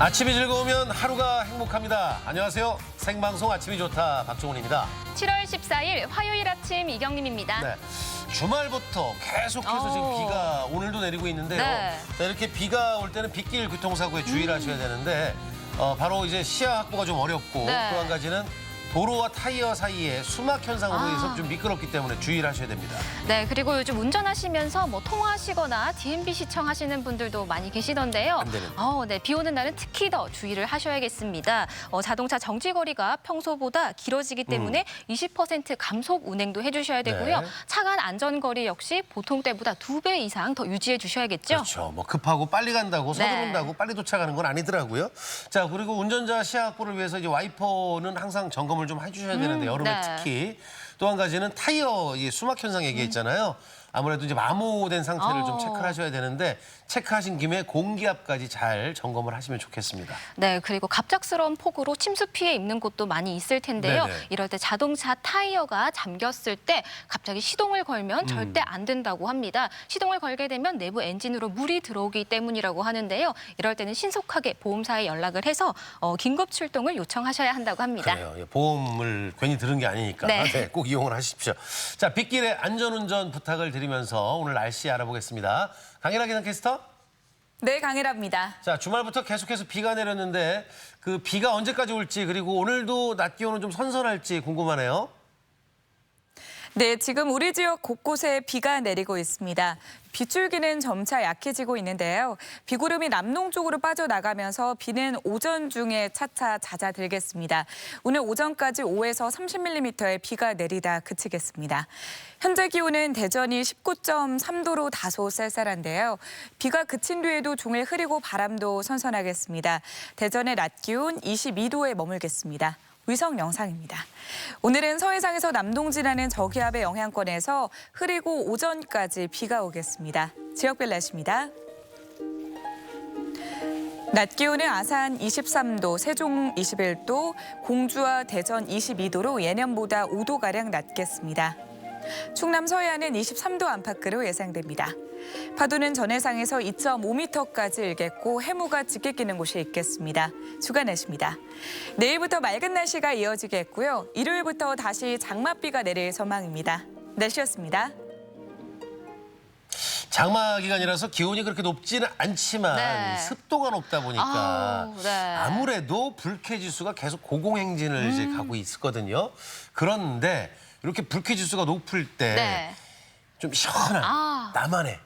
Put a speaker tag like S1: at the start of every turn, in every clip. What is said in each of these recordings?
S1: 아침이 즐거우면 하루가 행복합니다. 안녕하세요. 생방송 아침이 좋다 박종훈입니다.
S2: 7월 14일 화요일 아침 이경림입니다.
S1: 네, 주말부터 계속해서 지금 비가 오늘도 내리고 있는데요.
S2: 네.
S1: 자, 이렇게 비가 올 때는 빗길 교통사고에 주의를 하셔야 되는데 바로 이제 시야 확보가 좀 어렵고
S2: 네.
S1: 또 한 가지는 도로와 타이어 사이에 수막 현상으로 인해서 좀 미끄럽기 때문에 주의를 하셔야 됩니다.
S2: 네, 그리고 요즘 운전하시면서 통화하시거나 DMB 시청하시는 분들도 많이 계시던데요.
S1: 안 되는.
S2: 네, 비 오는 날은 특히 더 주의를 하셔야겠습니다. 자동차 정지 거리가 평소보다 길어지기 때문에 20% 감속 운행도 해주셔야 되고요.
S1: 네.
S2: 차간 안전 거리 역시 보통 때보다 2배 이상 더 유지해 주셔야겠죠.
S1: 그렇죠. 뭐 급하고 빨리 간다고
S2: 네.
S1: 서두른다고 빨리 도착하는 건 아니더라고요. 자, 그리고 운전자 시야 확보를 위해서 이제 와이퍼는 항상 점검을 좀 해주셔야 되는데 여름에
S2: 네.
S1: 특히 또 한 가지는 타이어 이 수막 현상 얘기했잖아요. 아무래도 이제 마모된 상태를 좀 체크를 하셔야 되는데 체크하신 김에 공기압까지 잘 점검을 하시면 좋겠습니다.
S2: 네, 그리고 갑작스러운 폭우로 침수 피해 입는 곳도 많이 있을 텐데요.
S1: 네네.
S2: 이럴 때 자동차 타이어가 잠겼을 때 갑자기 시동을 걸면 절대 안 된다고 합니다. 시동을 걸게 되면 내부 엔진으로 물이 들어오기 때문이라고 하는데요. 이럴 때는 신속하게 보험사에 연락을 해서 긴급 출동을 요청하셔야 한다고 합니다.
S1: 그래요. 예, 보험을 괜히 들은 게 아니니까
S2: 네.
S1: 네, 꼭 이용을 하십시오. 자, 빗길에 안전운전 부탁을 드리면서 오늘 날씨 알아보겠습니다. 강일하 기상캐스터.
S3: 네, 강일합니다.
S1: 자, 주말부터 계속해서 비가 내렸는데 그 비가 언제까지 올지 그리고 오늘도 낮 기온은 좀 선선할지 궁금하네요.
S3: 네, 지금 우리 지역 곳곳에 비가 내리고 있습니다. 빗줄기는 점차 약해지고 있는데요. 비구름이 남동쪽으로 빠져나가면서 비는 오전 중에 차차 잦아들겠습니다. 오늘 오전까지 5에서 30mm의 비가 내리다 그치겠습니다. 현재 기온은 대전이 19.3도로 다소 쌀쌀한데요. 비가 그친 뒤에도 종일 흐리고 바람도 선선하겠습니다. 대전의 낮 기온 22도에 머물겠습니다. 위성 영상입니다. 오늘은 서해상에서 남동 지나는 저기압의 영향권에서 흐리고 오전까지 비가 오겠습니다. 지역별 날씨입니다. 낮 기온은 아산 23도, 세종 21도, 공주와 대전 22도로 예년보다 5도가량 낮겠습니다. 충남 서해안은 23도 안팎으로 예상됩니다. 파도는 전해상에서 2.5m까지 일겠고 해무가 짙게 끼는 곳이 있겠습니다. 주간 날씨입니다. 내일부터 맑은 날씨가 이어지겠고요. 일요일부터 다시 장맛비가 내릴 전망입니다. 날씨였습니다.
S1: 장마 기간이라서 기온이 그렇게 높지는 않지만
S2: 네.
S1: 습도가 높다 보니까
S2: 네.
S1: 아무래도 불쾌지수가 계속 고공행진을 이제 가고 있었거든요. 그런데 이렇게 불쾌지수가 높을 때 좀
S2: 네.
S1: 시원한 나만의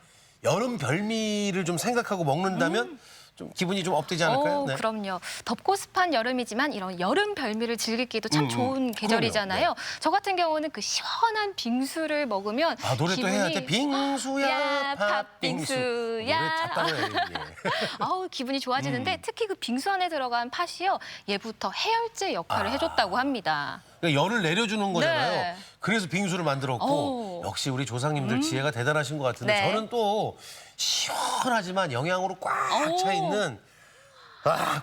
S1: 여름 별미를 좀 생각하고 먹는다면 좀 기분이 좀 업되지 않을까요? 네.
S2: 그럼요. 덥고 습한 여름이지만 이런 여름 별미를 즐기기도 참 좋은 계절이잖아요.
S1: 그럼요.
S2: 저 같은 경우는 그 시원한 빙수를 먹으면
S1: 아, 노래 또 해야 돼.
S2: 기분이
S1: 빙수야, 팥빙수.
S2: 팥빙수야.
S1: 노래 잤다고 해요. 예.
S2: 아우, 기분이 좋아지는데 특히 그 빙수 안에 들어간 팥이요. 예부터 해열제 역할을 해줬다고 합니다.
S1: 그러니까 열을 내려주는 거잖아요.
S2: 네.
S1: 그래서 빙수를 만들었고 역시 우리 조상님들 지혜가 대단하신 것 같은데
S2: 네.
S1: 저는 또 시원하지만 영양으로 꽉 차 있는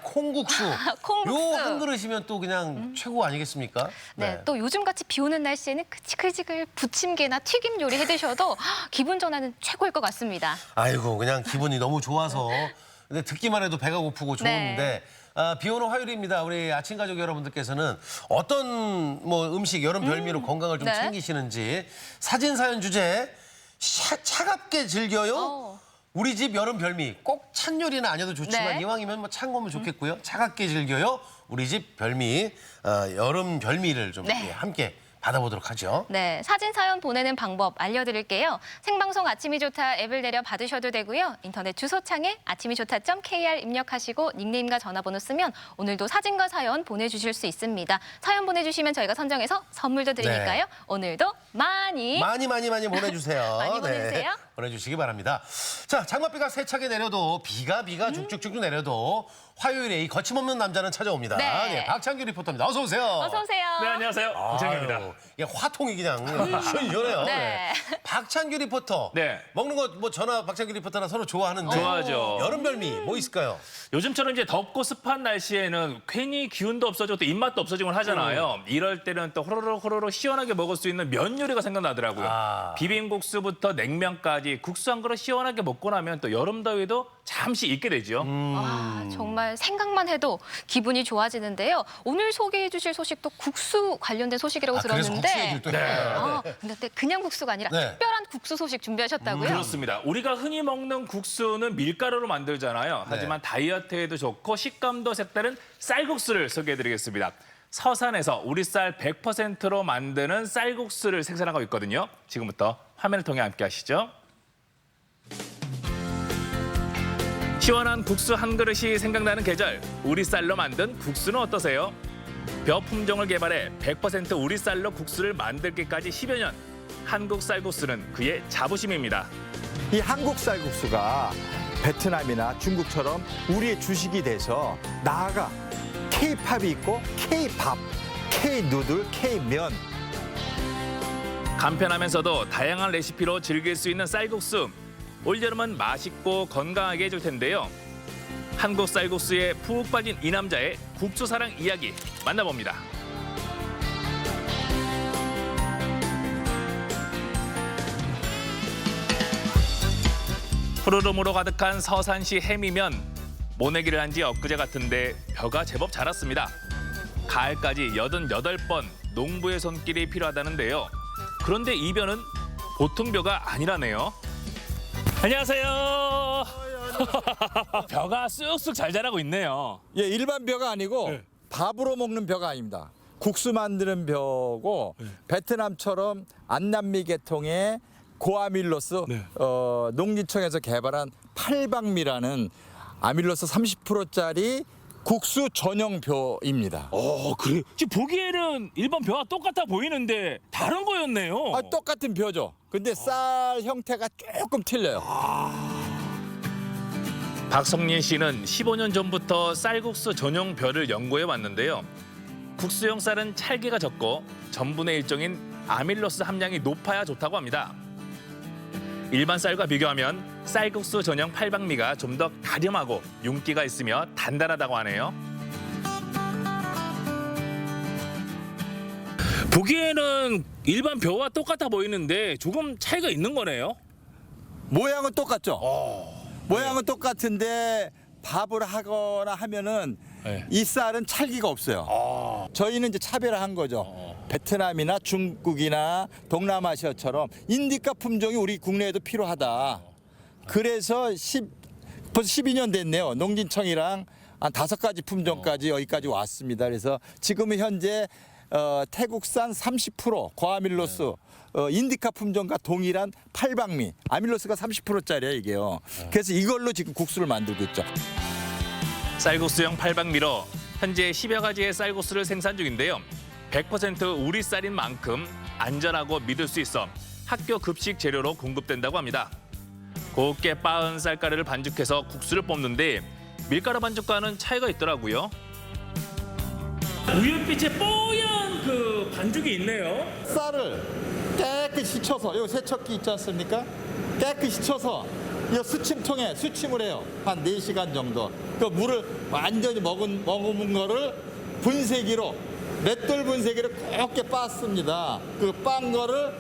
S1: 콩국수.
S2: 콩국수.
S1: 요 한 그릇이면 또 그냥 최고 아니겠습니까?
S2: 네, 또 요즘같이 비 오는 날씨에는 그지글지글 부침개나 튀김 요리 해드셔도 기분 전환은 최고일 것 같습니다.
S1: 아이고 그냥 기분이 너무 좋아서 근데 듣기만 해도 배가 고프고 좋은데 비 오는 화요일입니다. 우리 아침 가족 여러분들께서는 어떤 뭐 음식 여름 별미로 건강을 좀
S2: 네.
S1: 챙기시는지 사진 사연 주제 차갑게 즐겨요. 우리 집 여름 별미 꼭 찬 요리는 아니어도 좋지만
S2: 네.
S1: 이왕이면 뭐 찬 거면 좋겠고요. 차갑게 즐겨요. 우리 집 별미 여름 별미를 좀
S2: 네.
S1: 함께 받아보도록 하죠.
S2: 네, 사진 사연 보내는 방법 알려드릴게요. 생방송 아침이 좋다 앱을 내려 받으셔도 되고요. 인터넷 주소창에 아침이좋다.kr 입력하시고 닉네임과 전화번호 쓰면 오늘도 사진과 사연 보내주실 수 있습니다. 사연 보내주시면 저희가 선정해서 선물도 드리니까요. 오늘도 많이
S1: 보내주세요.
S2: 많이 보내주세요.
S1: 보내주시기 바랍니다. 자, 장맛비가 세차게 내려도 비가 쭉쭉쭉 내려도 화요일에 이 거침없는 남자는 찾아옵니다.
S2: 네.
S1: 박창규 리포터입니다. 어서 오세요.
S2: 어서 오세요.
S4: 네, 안녕하세요. 박창규입니다.
S1: 아유, 이게 화통이 그냥 시원해요.
S2: 네.
S1: 박찬규 리포터.
S4: 네.
S1: 먹는 거 뭐 저나 박찬규 리포터나 서로 좋아하는데.
S4: 좋아하죠.
S1: 여름 별미 뭐 있을까요?
S4: 요즘처럼 이제 덥고 습한 날씨에는 괜히 기운도 없어지고 또 입맛도 없어지곤 하잖아요. 이럴 때는 또 호로록 시원하게 먹을 수 있는 면 요리가 생각나더라고요.
S1: 아.
S4: 비빔국수부터 냉면까지 국수 한 그릇 시원하게 먹고 나면 또 여름 더위도 잠시 잊게 되죠.
S2: 아, 정말 생각만 해도 기분이 좋아지는데요. 오늘 소개해 주실 소식도 국수 관련된 소식이라고
S1: 그래서 국수
S2: 들었는데.
S1: 얘기를 또
S4: 네.
S1: 해요.
S2: 근데 그냥 국수가 아니라
S1: 네.
S2: 특별한 국수 소식 준비하셨다고요?
S4: 그렇습니다. 우리가 흔히 먹는 국수는 밀가루로 만들잖아요. 하지만 다이어트에도 좋고 식감도 색다른 쌀국수를 소개해드리겠습니다. 서산에서 우리 쌀 100%로 만드는 쌀국수를 생산하고 있거든요. 지금부터 화면을 통해 함께 하시죠. 시원한 국수 한 그릇이 생각나는 계절, 우리 쌀로 만든 국수는 어떠세요? 벼 품종을 개발해 100% 우리 쌀로 국수를 만들기까지 10여 년. 한국 쌀국수는 그의 자부심입니다.
S5: 이 한국 쌀국수가 베트남이나 중국처럼 우리의 주식이 돼서 나아가 K-팝이 있고 K-밥, K-누들, K-면.
S4: 간편하면서도 다양한 레시피로 즐길 수 있는 쌀국수. 올여름은 맛있고 건강하게 해줄 텐데요. 한국 쌀국수에 푹 빠진 이 남자의 국수 사랑 이야기 만나봅니다. 푸르름으로 가득한 서산시 해미면. 모내기를 한 지 엊그제 같은데 벼가 제법 자랐습니다. 가을까지 88번 농부의 손길이 필요하다는데요. 그런데 이 벼는 보통 벼가 아니라네요. 안녕하세요. 벼가 쑥쑥 잘 자라고 있네요.
S5: 예, 일반 벼가 아니고
S4: 네.
S5: 밥으로 먹는 벼가 아닙니다. 국수 만드는 벼고 베트남처럼 안남미 계통의 고아밀로스
S4: 네.
S5: 농진청에서 개발한 팔방미라는 아밀로스 30%짜리 국수 전용 벼입니다.
S4: 그래. 지금 보기에는 일반 벼와 똑같아 보이는데 다른 거였네요.
S5: 똑같은 벼죠. 근데 쌀 형태가 조금 틀려요.
S4: 박성린 씨는 15년 전부터 쌀국수 전용 벼를 연구해 왔는데요. 국수용 쌀은 찰기가 적고 전분의 일종인 아밀로스 함량이 높아야 좋다고 합니다. 일반 쌀과 비교하면 쌀국수 전용 팔방미가 좀 더 다렴하고 윤기가 있으며 단단하다고 하네요. 보기에는 일반 벼와 똑같아 보이는데 조금 차이가 있는 거네요.
S5: 모양은 똑같죠. 모양은 똑같은데 밥을 하거나 하면은
S4: 네.
S5: 이 쌀은 찰기가 없어요. 저희는 이제 차별화한 거죠. 베트남이나 중국이나 동남아시아처럼 인디카 품종이 우리 국내에도 필요하다. 그래서 벌써 12년 됐네요. 농진청이랑 한 5가지 품종까지 여기까지 왔습니다. 그래서 지금은 현재 태국산 30% 고아밀로스 인디카 품종과 동일한 팔방미 아밀로스가 30%짜리예요 이게요. 그래서 이걸로 지금 국수를 만들고 있죠.
S4: 쌀국수용 팔방미로 현재 10여 가지의 쌀국수를 생산 중인데요. 100% 우리 쌀인 만큼 안전하고 믿을 수 있어 학교 급식 재료로 공급된다고 합니다. 곱게 빻은 쌀가루를 반죽해서 국수를 뽑는데 밀가루 반죽과는 차이가 있더라고요. 우윳빛의 뽀얀 그 반죽이 있네요.
S5: 쌀을 깨끗이 쳐서 요 세척기 있지 않습니까? 깨끗이 쳐서 이 수침통에 수침을 해요. 한 4시간 정도. 그 물을 완전히 머금은 거를 분쇄기로 맷돌 분쇄기로 곱게 빻습니다. 그 빻은 거를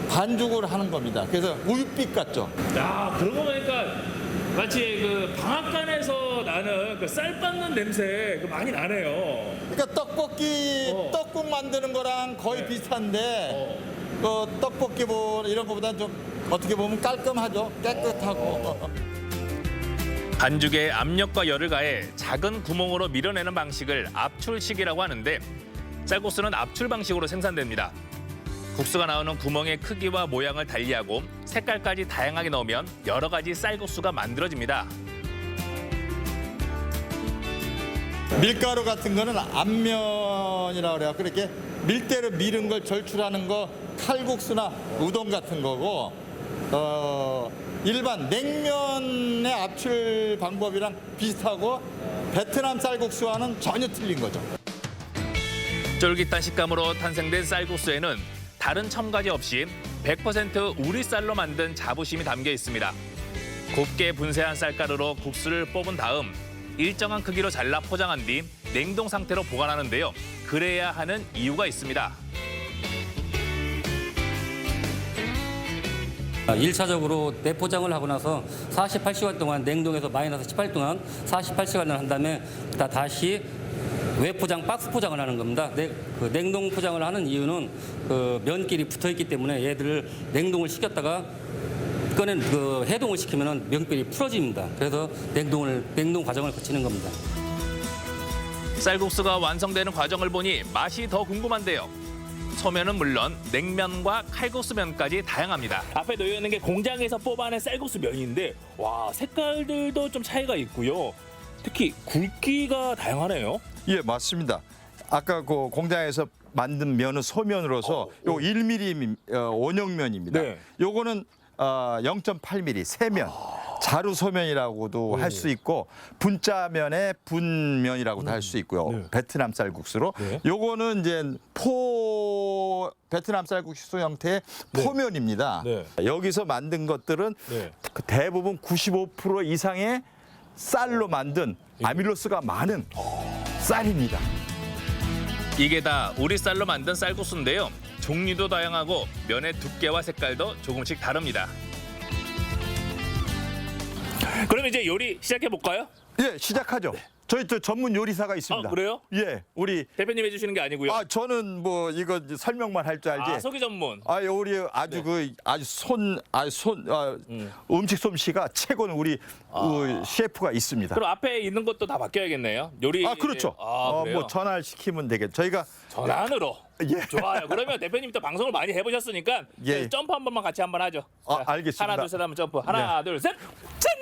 S5: 반죽을 하는 겁니다. 그래서 우윳빛 같죠?
S4: 야, 그러고 보니까 마치 그 방앗간에서 나는 그 쌀 빻는 냄새 그 많이 나네요.
S5: 그러니까 떡국 만드는 거랑 거의 비슷한데 그 떡볶이 이런 거보다는 좀 어떻게 보면 깔끔하죠. 깨끗하고.
S4: 반죽에 압력과 열을 가해 작은 구멍으로 밀어내는 방식을 압출식이라고 하는데 쌀국수는 압출 방식으로 생산됩니다. 국수가 나오는 구멍의 크기와 모양을 달리하고 색깔까지 다양하게 넣으면 여러 가지 쌀국수가 만들어집니다.
S5: 밀가루 같은 거는 앞면이라고 그래요. 그렇게 밀대로 미는 걸 절출하는 거 칼국수나 우동 같은 거고 일반 냉면의 압출 방법이랑 비슷하고 베트남 쌀국수와는 전혀 틀린 거죠.
S4: 쫄깃한 식감으로 탄생된 쌀국수에는 다른 첨가제 없이 100% 우리 쌀로 만든 자부심이 담겨 있습니다. 곱게 분쇄한 쌀가루로 국수를 뽑은 다음 일정한 크기로 잘라 포장한 뒤 냉동 상태로 보관하는데요. 그래야 하는 이유가 있습니다.
S6: 1차적으로 내포장을 하고 나서 48시간 동안 냉동에서 마이너스 18 동안 48시간을 한 다음에 다시 외포장, 박스 포장을 하는 겁니다. 그 냉동 포장을 하는 이유는 그 면끼리 붙어 있기 때문에 얘들을 냉동을 시켰다가 해동을 시키면 면끼리 풀어집니다. 그래서 냉동 과정을 거치는 겁니다.
S4: 쌀국수가 완성되는 과정을 보니 맛이 더 궁금한데요. 소면은 물론 냉면과 칼국수면까지 다양합니다. 앞에 놓여 있는 게 공장에서 뽑아낸 쌀국수 면인데 와 색깔들도 좀 차이가 있고요. 특히 굵기가 다양하네요.
S5: 예, 맞습니다. 아까 그 공장에서 만든 면은 소면으로서 요 1mm 원형면입니다.
S4: 네.
S5: 요거는 0.8mm 세면. 자루 소면이라고도 할 수 있고 분짜면에 분면이라고도 할 수 있고요.
S4: 네.
S5: 베트남 쌀국수로.
S4: 네.
S5: 요거는 이제 베트남 쌀국수 형태의 포면입니다.
S4: 네.
S5: 여기서 만든 것들은
S4: 네.
S5: 대부분 95% 이상의 쌀로 만든 아밀로스가 많은 쌀입니다.
S4: 이게 다 우리 쌀로 만든 쌀국수인데요. 종류도 다양하고 면의 두께와 색깔도 조금씩 다릅니다. 그럼 이제 요리 시작해 볼까요?
S5: 예, 시작하죠. 저희 또 전문 요리사가 있습니다.
S4: 아, 그래요?
S5: 예, 우리
S4: 대표님 해주시는 게 아니고요.
S5: 저는 뭐 이거 이제 설명만 할 줄 알지.
S4: 소기 전문.
S5: 우리 아주 음식 솜씨가 최고는 우리 셰프가 있습니다.
S4: 그럼 앞에 있는 것도 다 바뀌어야겠네요. 요리.
S5: 그렇죠.
S4: 그래요?
S5: 뭐 전화를 시키면 되겠죠. 저희가
S4: 전환으로.
S5: 예.
S4: 좋아요. 그러면 대표님 또 방송을 많이 해보셨으니까
S5: 예.
S4: 점프 한 번만 같이 한번 하죠. 자,
S5: 알겠습니다.
S4: 하나 둘 셋 하면 점프. 하나 둘 셋. 짠.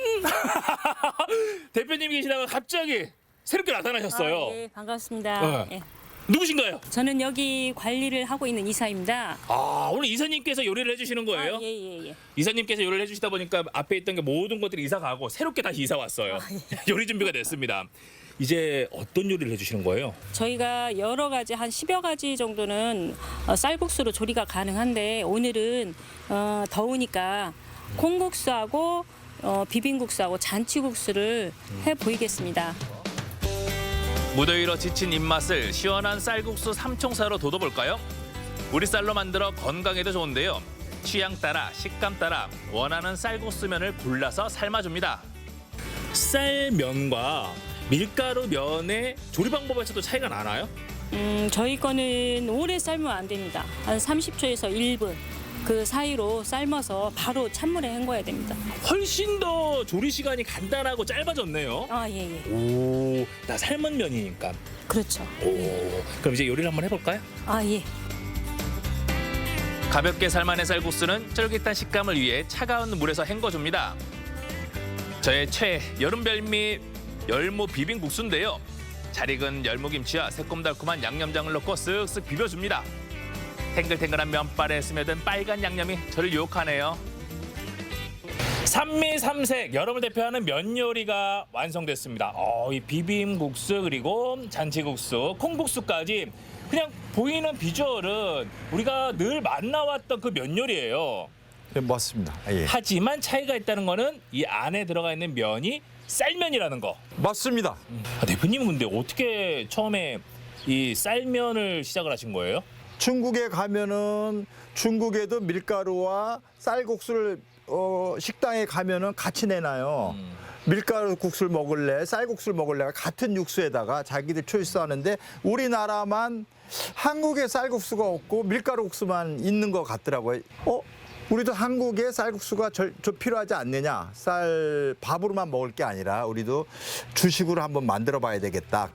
S4: 대표님이 계시다가 갑자기 새롭게 나타나셨어요.
S7: 네, 반갑습니다.
S4: 네.
S7: 예.
S4: 누구신가요?
S7: 저는 여기 관리를 하고 있는 이사입니다.
S4: 오늘 이사님께서 요리를 해주시는 거예요?
S7: 예.
S4: 이사님께서 요리를 해주시다 보니까 앞에 있던 게 모든 것들이 이사 가고 새롭게 다시 이사 왔어요. 요리 준비가 됐습니다. 이제 어떤 요리를 해주시는 거예요?
S7: 저희가 여러 가지 한 10여 가지 정도는 쌀국수로 조리가 가능한데 오늘은 더우니까 콩국수하고 비빔국수하고 잔치국수를 해 보이겠습니다.
S4: 무더위로 지친 입맛을 시원한 쌀국수 삼총사로 돋워볼까요? 우리 쌀로 만들어 건강에도 좋은데요. 취향 따라 식감 따라 원하는 쌀국수면을 골라서 삶아줍니다. 쌀면과 밀가루 면의 조리 방법에서도 차이가 나나요?
S7: 저희 거는 오래 삶으면 안 됩니다. 한 30초에서 1분 그 사이로 삶아서 바로 찬물에 헹궈야 됩니다.
S4: 훨씬 더 조리 시간이 간단하고 짧아졌네요.
S7: 예.
S4: 오, 나 삶은 면이니까.
S7: 그렇죠.
S4: 오, 그럼 이제 요리를 한번 해볼까요?
S7: 예.
S4: 가볍게 삶아낸 쌀국수는 쫄깃한 식감을 위해 차가운 물에서 헹궈줍니다. 저의 최애 여름 별미 열무 비빔국수인데요. 잘 익은 열무김치와 새콤달콤한 양념장을 넣고 쓱쓱 비벼줍니다. 탱글탱글한 면발에 스며든 빨간 양념이 저를 유혹하네요. 삼미삼색 여름을 대표하는 면 요리가 완성됐습니다. 이 비빔국수 그리고 잔치국수, 콩국수까지 그냥 보이는 비주얼은 우리가 늘 만나왔던 그 면 요리예요.
S5: 네, 맞습니다. 예.
S4: 하지만 차이가 있다는 거는 이 안에 들어가 있는 면이 쌀면이라는 거.
S5: 맞습니다.
S4: 대표님은 근데 어떻게 처음에 이 쌀면을 시작을 하신 거예요?
S5: 중국에 가면은 중국에도 밀가루와 쌀국수를 식당에 가면은 같이 내놔요. 밀가루 국수를 먹을래, 쌀국수를 먹을래가 같은 육수에다가 자기들 초이스하는데 우리나라만 한국에 쌀국수가 없고 밀가루 국수만 있는 것 같더라고요. 우리도 한국에 쌀국수가 좀 필요하지 않느냐. 밥으로만 먹을 게 아니라 우리도 주식으로 한번 만들어 봐야 되겠다.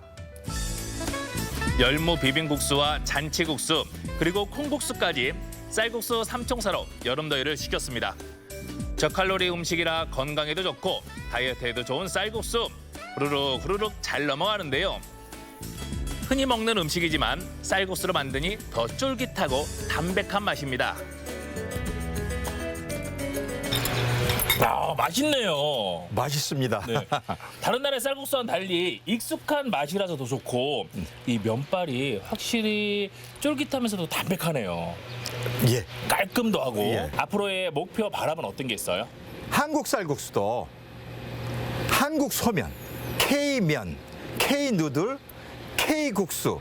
S4: 열무 비빔국수와 잔치국수 그리고 콩국수까지 쌀국수 삼총사로 여름 더위를 식혔습니다. 저칼로리 음식이라 건강에도 좋고 다이어트에도 좋은 쌀국수 후루룩 잘 넘어가는데요. 흔히 먹는 음식이지만 쌀국수로 만드니 더 쫄깃하고 담백한 맛입니다. 아, 맛있네요.
S5: 맛있습니다.
S4: 네. 다른 나라의 쌀국수와는 달리 익숙한 맛이라서 더 좋고 이 면발이 확실히 쫄깃하면서도 담백하네요.
S5: 예.
S4: 깔끔도 하고
S5: 예.
S4: 앞으로의 목표 바람은 어떤 게 있어요?
S5: 한국 쌀국수도 한국 소면, K면, K누들, K국수,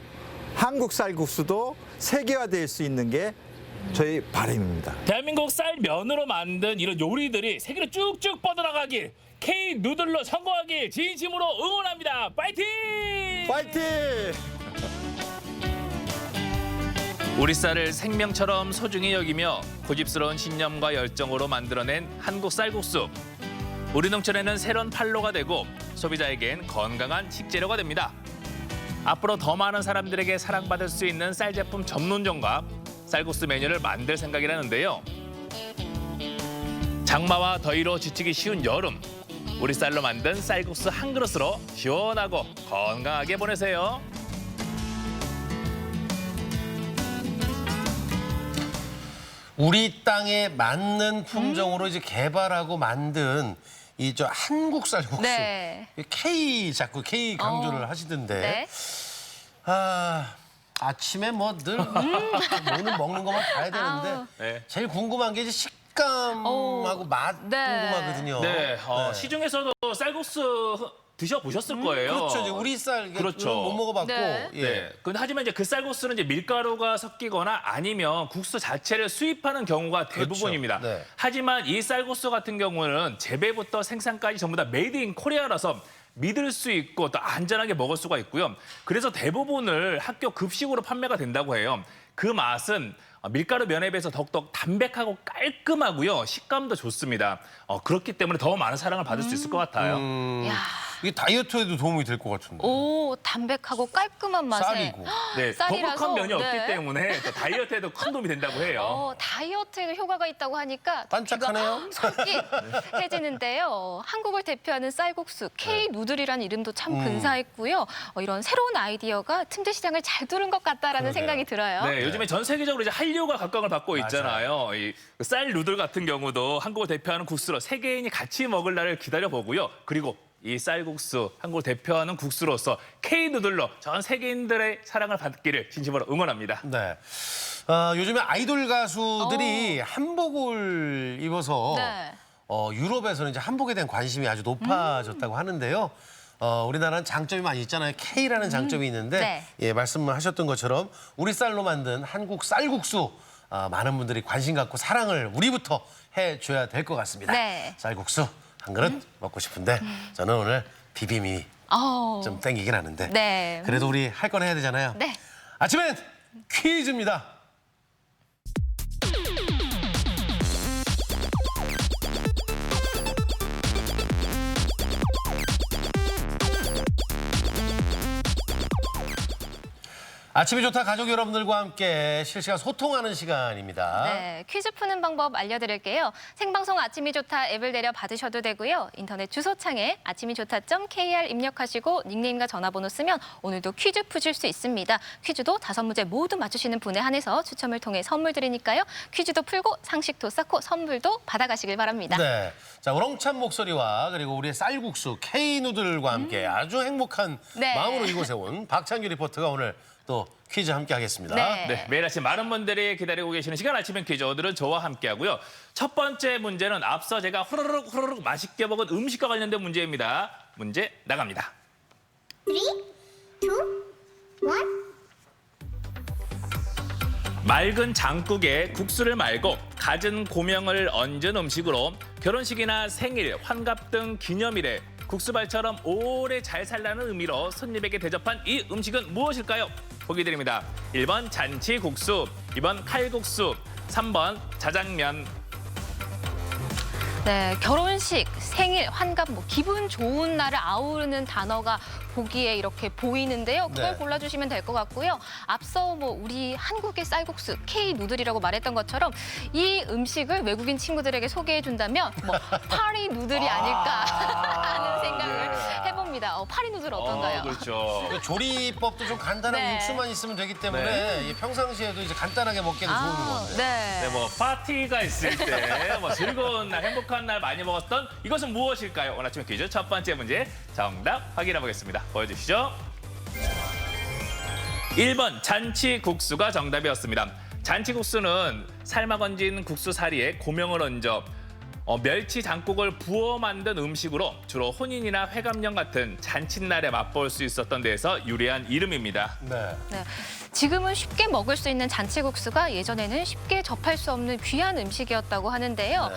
S5: 한국 쌀국수도 세계화될 수 있는 게 저희 바람입니다.
S4: 대한민국 쌀면으로 만든 이런 요리들이 세계로 쭉쭉 뻗어나가길 K 누들로 성공하길 진심으로 응원합니다. 파이팅!
S5: 파이팅!
S4: 우리 쌀을 생명처럼 소중히 여기며 고집스러운 신념과 열정으로 만들어낸 한국 쌀국수. 우리 농촌에는 새로운 판로가 되고 소비자에겐 건강한 식재료가 됩니다. 앞으로 더 많은 사람들에게 사랑받을 수 있는 쌀 제품 전문점과 쌀국수 메뉴를 만들 생각이라는데요. 장마와 더위로 지치기 쉬운 여름. 우리 쌀로 만든 쌀국수 한 그릇으로 시원하고 건강하게 보내세요.
S1: 우리 땅에 맞는 품종으로 이제 개발하고 만든 이 저 한국 쌀국수.
S2: 네.
S1: 자꾸 K 강조를 하시던데.
S2: 네.
S1: 아침에 뭐 늘 오늘 먹는 것만 봐야 되는데
S2: 아우.
S4: 네.
S1: 제일 궁금한 게 이제 식감하고 맛
S2: 네.
S1: 궁금하거든요.
S4: 네,
S1: 네.
S4: 시중에서도 쌀국수 드셔보셨을 거예요.
S1: 그렇죠. 이제 우리 쌀
S4: 그렇죠.
S1: 못 먹어봤고.
S2: 네.
S1: 예.
S4: 네. 근데 하지만 이제 그 쌀국수는 이제 밀가루가 섞이거나 아니면 국수 자체를 수입하는 경우가 대부분입니다.
S1: 그렇죠. 네.
S4: 하지만 이 쌀국수 같은 경우는 재배부터 생산까지 전부 다 메이드 인 코리아라서 믿을 수 있고 또 안전하게 먹을 수가 있고요. 그래서 대부분을 학교 급식으로 판매가 된다고 해요. 그 맛은 밀가루 면에 비해서 더욱더 담백하고 깔끔하고요. 식감도 좋습니다. 그렇기 때문에 더 많은 사랑을 받을 수 있을 것 같아요.
S2: 야.
S1: 이게 다이어트에도 도움이 될 것 같은데.
S2: 오, 담백하고 깔끔한 맛에.
S1: 쌀이고.
S4: 네,
S2: 쌀이라서,
S4: 거북한 면이 없기
S2: 네.
S4: 때문에 또 다이어트에도 큰 도움이 된다고 해요.
S2: 다이어트에 효과가 있다고 하니까
S1: 반짝하네요.
S2: 솔깃해지는데요. 한국을 대표하는 쌀국수 K 누들이라는 이름도 참 근사했고요. 이런 새로운 아이디어가 틈새 시장을 잘 뚫은 것 같다라는 생각이 들어요.
S4: 네, 요즘에 전 세계적으로 이제 한류가 각광을 받고 있잖아요. 이 쌀 누들 같은 경우도 한국을 대표하는 국수로 세계인이 같이 먹을 날을 기다려 보고요. 그리고 이 쌀국수, 한국을 대표하는 국수로서 K 누들로 전 세계인들의 사랑을 받기를 진심으로 응원합니다.
S1: 네. 요즘에 아이돌 가수들이 한복을 입어서
S2: 네.
S1: 유럽에서는 이제 한복에 대한 관심이 아주 높아졌다고 하는데요. 우리나라는 장점이 많이 있잖아요. K라는 장점이 있는데
S2: 네.
S1: 예, 말씀하셨던 것처럼 우리 쌀로 만든 한국 쌀국수 많은 분들이 관심 갖고 사랑을 우리부터 해줘야 될 것 같습니다.
S2: 네.
S1: 쌀국수 한 그릇 먹고 싶은데 저는 오늘 비빔이 좀 땡기긴 하는데
S2: 네.
S1: 그래도 우리 할 건 해야 되잖아요.
S2: 네.
S1: 아침엔 퀴즈입니다. 아침이 좋다 가족 여러분들과 함께 실시간 소통하는 시간입니다.
S2: 네, 퀴즈 푸는 방법 알려드릴게요. 생방송 아침이 좋다 앱을 내려 받으셔도 되고요. 인터넷 주소창에 아침이 좋다.kr 입력하시고 닉네임과 전화번호 쓰면 오늘도 퀴즈 푸실 수 있습니다. 퀴즈도 5문제 모두 맞추시는 분에 한해서 추첨을 통해 선물 드리니까요. 퀴즈도 풀고 상식도 쌓고 선물도 받아가시길 바랍니다.
S1: 네, 자 우렁찬 목소리와 그리고 우리의 쌀국수 K누들과 함께 아주 행복한
S2: 네.
S1: 마음으로 이곳에 온 박찬규 리포터가 오늘 또 퀴즈 함께 하겠습니다.
S2: 네.
S4: 네, 매일 아침 많은 분들이 기다리고 계시는 시간 아침엔 퀴즈. 오늘은 저와 함께 하고요. 첫 번째 문제는 앞서 제가 후루룩 맛있게 먹은 음식과 관련된 문제입니다. 문제 나갑니다.
S8: 3, 2, 1.
S4: 맑은 장국에 국수를 말고 갖은 고명을 얹은 음식으로 결혼식이나 생일, 환갑 등 기념일에 국수발처럼 오래 잘 살라는 의미로 손님에게 대접한 이 음식은 무엇일까요? 보기 드립니다. 1번 잔치국수, 2번 칼국수, 3번 자장면.
S2: 네, 결혼식, 생일, 환갑, 기분 좋은 날을 아우르는 단어가 보기에 이렇게 보이는데요. 그걸
S1: 네.
S2: 골라주시면 될 것 같고요. 앞서 우리 한국의 쌀국수, K 누들이라고 말했던 것처럼 이 음식을 외국인 친구들에게 소개해준다면 파리 누들이 아닐까 하는 생각을 해봅니다. 궁금합니다. 파리 누들 어떤가요?
S4: 그렇죠.
S1: 그 조리법도 좀 간단한
S2: 네.
S1: 육수만 있으면 되기 때문에 이 평상시에도 이제 간단하게 먹기도 좋은 건데.
S2: 네.
S4: 네, 뭐 파티가 있을 때, 뭐 즐거운 날, 행복한 날 많이 먹었던 이것은 무엇일까요? 오늘 아침에 퀴즈 첫 번째 문제 정답 확인해 보겠습니다. 보여주시죠. 1번 잔치국수가 정답이었습니다. 잔치국수는 삶아 건진 국수 사리에 고명을 얹어 멸치 장국을 부어 만든 음식으로 주로 혼인이나 회감령 같은 잔칫날에 맛볼 수 있었던 데에서 유래한 이름입니다.
S1: 네.
S2: 네. 지금은 쉽게 먹을 수 있는 잔치국수가 예전에는 쉽게 접할 수 없는 귀한 음식이었다고 하는데요.
S1: 네.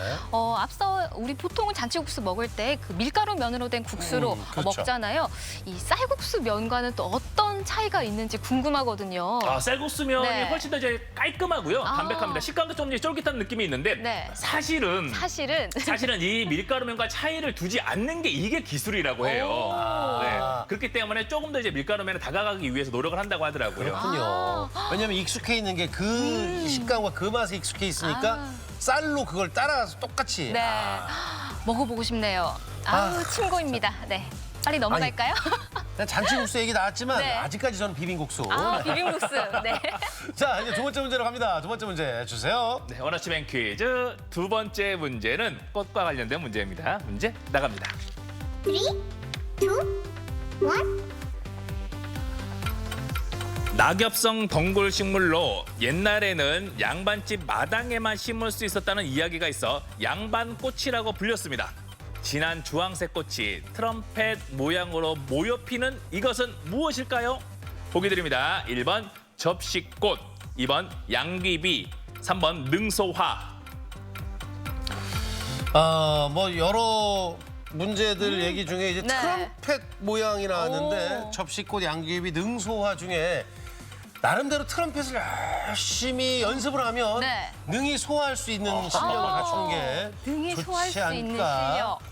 S2: 앞서 우리 보통은 잔치국수 먹을 때 그 밀가루 면으로 된 국수로
S1: 그렇죠.
S2: 먹잖아요. 이 쌀국수 면과는 또 어떤 차이가 있는지 궁금하거든요.
S4: 쌀국수면이
S2: 네.
S4: 훨씬 더 이제 깔끔하고요. 담백합니다. 식감도 좀 이제 쫄깃한 느낌이 있는데
S2: 네.
S4: 사실은 이 밀가루면과 차이를 두지 않는 게 이게 기술이라고 해요. 네. 그렇기 때문에 조금 더 이제 밀가루면에 다가가기 위해서 노력을 한다고 하더라고요.
S1: 그렇군요. 왜냐면 익숙해 있는 게 그 식감과 그 맛에 익숙해 있으니까 쌀로 그걸 따라서 똑같이.
S2: 네. 먹어보고 싶네요. 아우, 침고입니다. 네. 빨리 넘어갈까요?
S1: 잔치국수 얘기 나왔지만
S2: 네.
S1: 아직까지 저는 비빔국수.
S2: 비빔국수. 네.
S1: 자, 이제 두 번째 문제로 갑니다. 두 번째 문제 주세요.
S4: 네, 오늘 아침엔 퀴즈 두 번째 문제는 꽃과 관련된 문제입니다. 문제 나갑니다.
S8: 3, 2, 1.
S4: 낙엽성 덩굴 식물로 옛날에는 양반집 마당에만 심을 수 있었다는 이야기가 있어 양반꽃이라고 불렸습니다. 진한 주황색 꽃이 트럼펫 모양으로 모여 피는 이것은 무엇일까요? 보기 드립니다. 1번 접시꽃, 2번 양귀비, 3번 능소화.
S1: 뭐 여러 문제들 얘기 중에 이제
S2: 네.
S1: 트럼펫 모양이 나왔는데
S2: 오.
S1: 접시꽃, 양귀비, 능소화 중에 나름대로 트럼펫을 열심히 연습을 하면
S2: 네.
S1: 능히 소화할 수 있는 실력을 갖추는 게
S2: 등이
S1: 좋지
S2: 소화할 수 있는
S1: 않을까.
S2: 실력.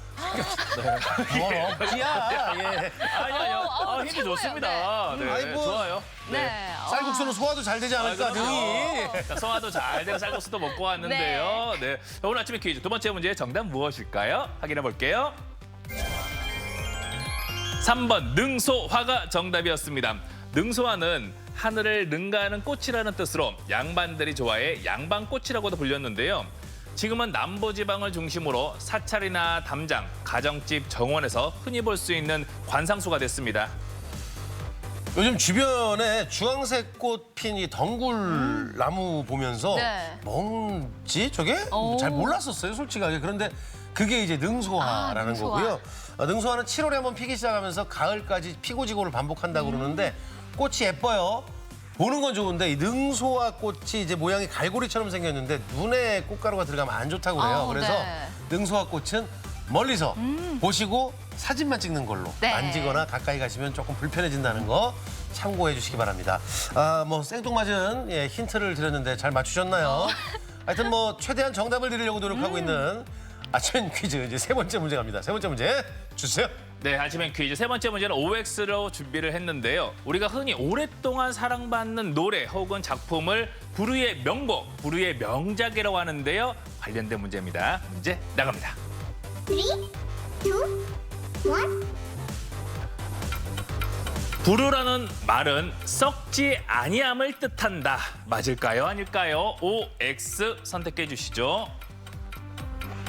S1: 뭘 억지야. 예.
S4: 아니요, 힘이
S2: 최고예요.
S4: 좋습니다. 네,
S1: 아이고.
S4: 좋아요.
S2: 네.
S1: 쌀국수는 소화도 잘 되지 않을까, 능히.
S4: 자, 소화도 잘 되는 쌀국수도 먹고 왔는데요. 네. 자, 오늘 아침에 퀴즈 두 번째 문제의 정답 무엇일까요? 확인해 볼게요. 3번 능소화가 정답이었습니다. 능소화는 하늘을 능가하는 꽃이라는 뜻으로 양반들이 좋아해 양반꽃이라고도 불렸는데요. 지금은 남부지방을 중심으로 사찰이나 담장, 가정집, 정원에서 흔히 볼 수 있는 관상수가 됐습니다.
S1: 요즘 주변에 주황색 꽃 핀 이 덩굴 나무 보면서
S2: 네.
S1: 뭔지 저게?
S2: 오.
S1: 잘 몰랐었어요, 솔직하게. 그런데 그게 이제 능소화라는
S2: 능소화.
S1: 거고요. 능소화는 7월에 한번 피기 시작하면서 가을까지 피고 지고를 반복한다고 그러는데 꽃이 예뻐요. 보는 건 좋은데 이 능소화 꽃이 이제 모양이 갈고리처럼 생겼는데 눈에 꽃가루가 들어가면 안 좋다고 그래요. 그래서
S2: 네.
S1: 능소화 꽃은 멀리서 보시고 사진만 찍는 걸로
S2: 네.
S1: 만지거나 가까이 가시면 조금 불편해진다는 거 참고해 주시기 바랍니다. 뭐 생뚱맞은 힌트를 드렸는데 잘 맞추셨나요? 하여튼 뭐 최대한 정답을 드리려고 노력하고 있는 아침 퀴즈 이제 세 번째 문제 갑니다. 세 번째 문제 주세요.
S4: 네, 아침엔 퀴즈 세 번째 문제는 OX로 준비를 했는데요. 우리가 흔히 오랫동안 사랑받는 노래 혹은 작품을 불후의 명곡, 불후의 명작이라고 하는데요. 관련된 문제입니다. 문제 나갑니다.
S8: 3, 2, 1.
S4: 불후라는 말은 썩지 아니함을 뜻한다. 맞을까요? 아닐까요? OX 선택해 주시죠.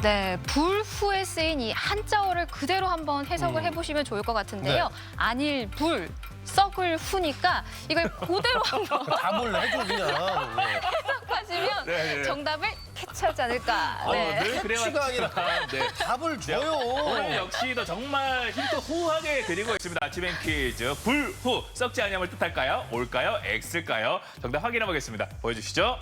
S2: 네, 불후에 쓰인 이 한자어를 그대로 한번 해석을 해보시면 좋을 것 같은데요.
S1: 네.
S2: 안일 불, 썩을 후니까 이걸 그대로 한번
S1: 답을 해줘 그냥.
S2: 해석하시면
S4: 네.
S2: 정답을 캐치하지 않을까. 네.
S4: 늘
S1: 캐치가 아니라
S4: 네.
S1: 답을 줘요.
S4: 오늘 역시도 정말 힌트 후하게 드리고 있습니다. 아침엔 퀴즈 불후 썩지 아니함을 뜻할까요? 올까요? X일까요? 정답 확인해 보겠습니다. 보여주시죠.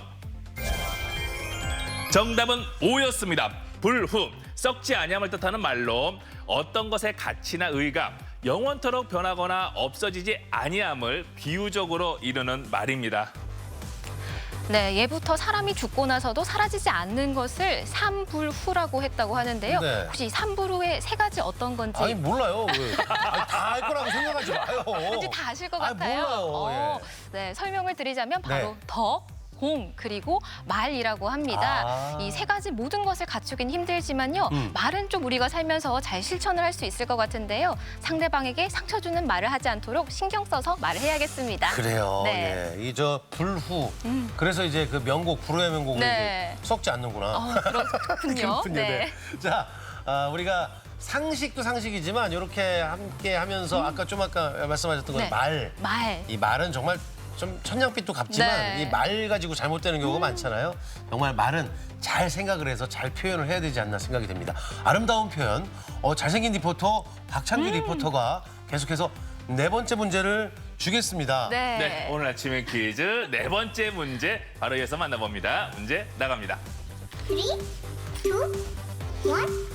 S4: 정답은 O였습니다. 불후 썩지 아니함을 뜻하는 말로 어떤 것의 가치나 의가 영원토록 변하거나 없어지지 아니함을 비유적으로 이루는 말입니다.
S2: 네, 예부터 사람이 죽고 나서도 사라지지 않는 것을 삼불후라고 했다고 하는데요.
S1: 네.
S2: 혹시 삼불후의 세 가지 어떤 건지
S1: 아니 몰라요. 다 알 거라고 생각하지 마요.
S2: 왠지 다 아실 것
S1: 아니,
S2: 같아요.
S1: 몰라요. 예.
S2: 네, 설명을 드리자면 바로
S1: 네.
S2: 덕, 공, 그리고 말이라고 합니다.
S1: 아.
S2: 이 세 가지 모든 것을 갖추긴 힘들지만요. 말은 좀 우리가 살면서 잘 실천을 할 수 있을 것 같은데요. 상대방에게 상처 주는 말을 하지 않도록 신경 써서 말을 해야겠습니다.
S1: 그래요.
S2: 네.
S1: 예. 이 저 불후. 그래서 이제 그 명곡 불후의 명곡을
S2: 네.
S1: 이제 썩지 않는구나.
S2: 그렇군요.
S1: 네. 자, 우리가 상식도 상식이지만 이렇게 함께 하면서 아까 말씀하셨던 건
S2: 네.
S1: 말.
S2: 말.
S1: 이 말은 정말 좀 천냥빚도 갚지만
S2: 네.
S1: 이 말 가지고 잘못되는 경우가 많잖아요. 정말 말은 잘 생각을 해서 잘 표현을 해야 되지 않나 생각이 됩니다. 아름다운 표현, 잘생긴 리포터 박찬규 리포터가 계속해서 네 번째 문제를 주겠습니다.
S2: 네.
S4: 네, 오늘 아침의 퀴즈 네 번째 문제 바로 이어서 만나봅니다. 문제 나갑니다.
S8: 3, 2, 1.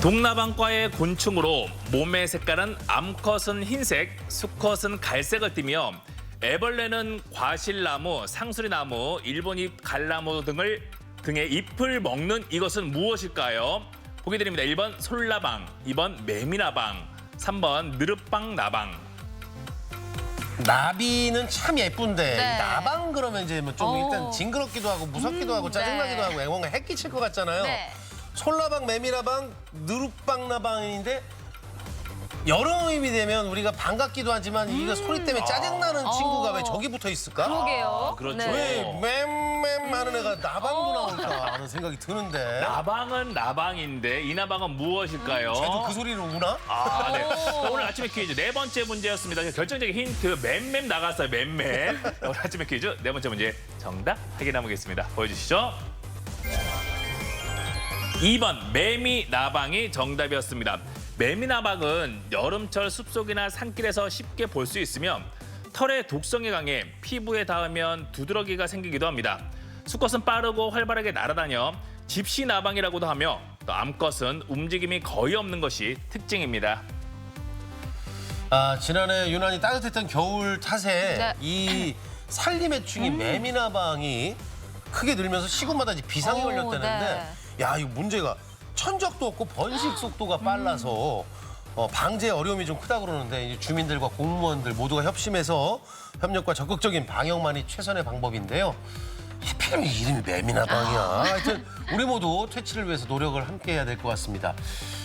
S4: 동나방과의 곤충으로 몸의 색깔은 암컷은 흰색, 수컷은 갈색을 띠며 애벌레는 과실나무, 상수리나무, 일본잎 갈나무 등의 잎을 먹는 이것은 무엇일까요? 보기 드립니다. 1번 솔나방, 2번 매미나방, 3번 느릅방나방.
S1: 나비는 참 예쁜데
S2: 네.
S1: 이 나방 그러면 이제 뭐 좀
S2: 오.
S1: 일단 징그럽기도 하고 무섭기도 하고 짜증나기도
S2: 네.
S1: 하고 뭔가 해끼칠 것 같잖아요.
S2: 네.
S1: 솔나방, 매미나방, 누룩방나방인데 여름이 되면 우리가 반갑기도 하지만 이거 소리 때문에 짜증나는 친구가 왜 저기 붙어 있을까?
S2: 그러게요.
S4: 그렇죠.
S2: 네.
S1: 왜 맴맴 하는 애가 나방도 나올까 하는 생각이 드는데
S4: 나방은 나방인데 이 나방은 무엇일까요?
S1: 쟤도 그 소리를 우나?
S4: 아, 네. 오늘 아침의 퀴즈 네 번째 문제였습니다. 결정적인 힌트 맴맴 나갔어요. 맴맴. 오늘 아침의 퀴즈 네 번째 문제 정답 확인해 보겠습니다. 보여주시죠. 2번 매미 나방이 정답이었습니다. 매미 나방은 여름철 숲속이나 산길에서 쉽게 볼 수 있으며 털의 독성이 강해 피부에 닿으면 두드러기가 생기기도 합니다. 수컷은 빠르고 활발하게 날아다녀 집시 나방이라고도 하며 또 암컷은 움직임이 거의 없는 것이 특징입니다.
S1: 지난해 유난히 따뜻했던 겨울 탓에
S2: 네.
S1: 이 산림해충이 매미나방이 크게 늘면서 시군마다 이제 비상이
S2: 오,
S1: 걸렸다는데 야, 이거 문제가 천적도 없고 번식 속도가 빨라서 방제 어려움이 좀 크다 그러는데 이제 주민들과 공무원들 모두가 협심해서 협력과 적극적인 방역만이 최선의 방법인데요. 하필이면 이름이 매미나방이야. 하여튼 우리 모두 퇴치를 위해서 노력을 함께 해야 될 것 같습니다.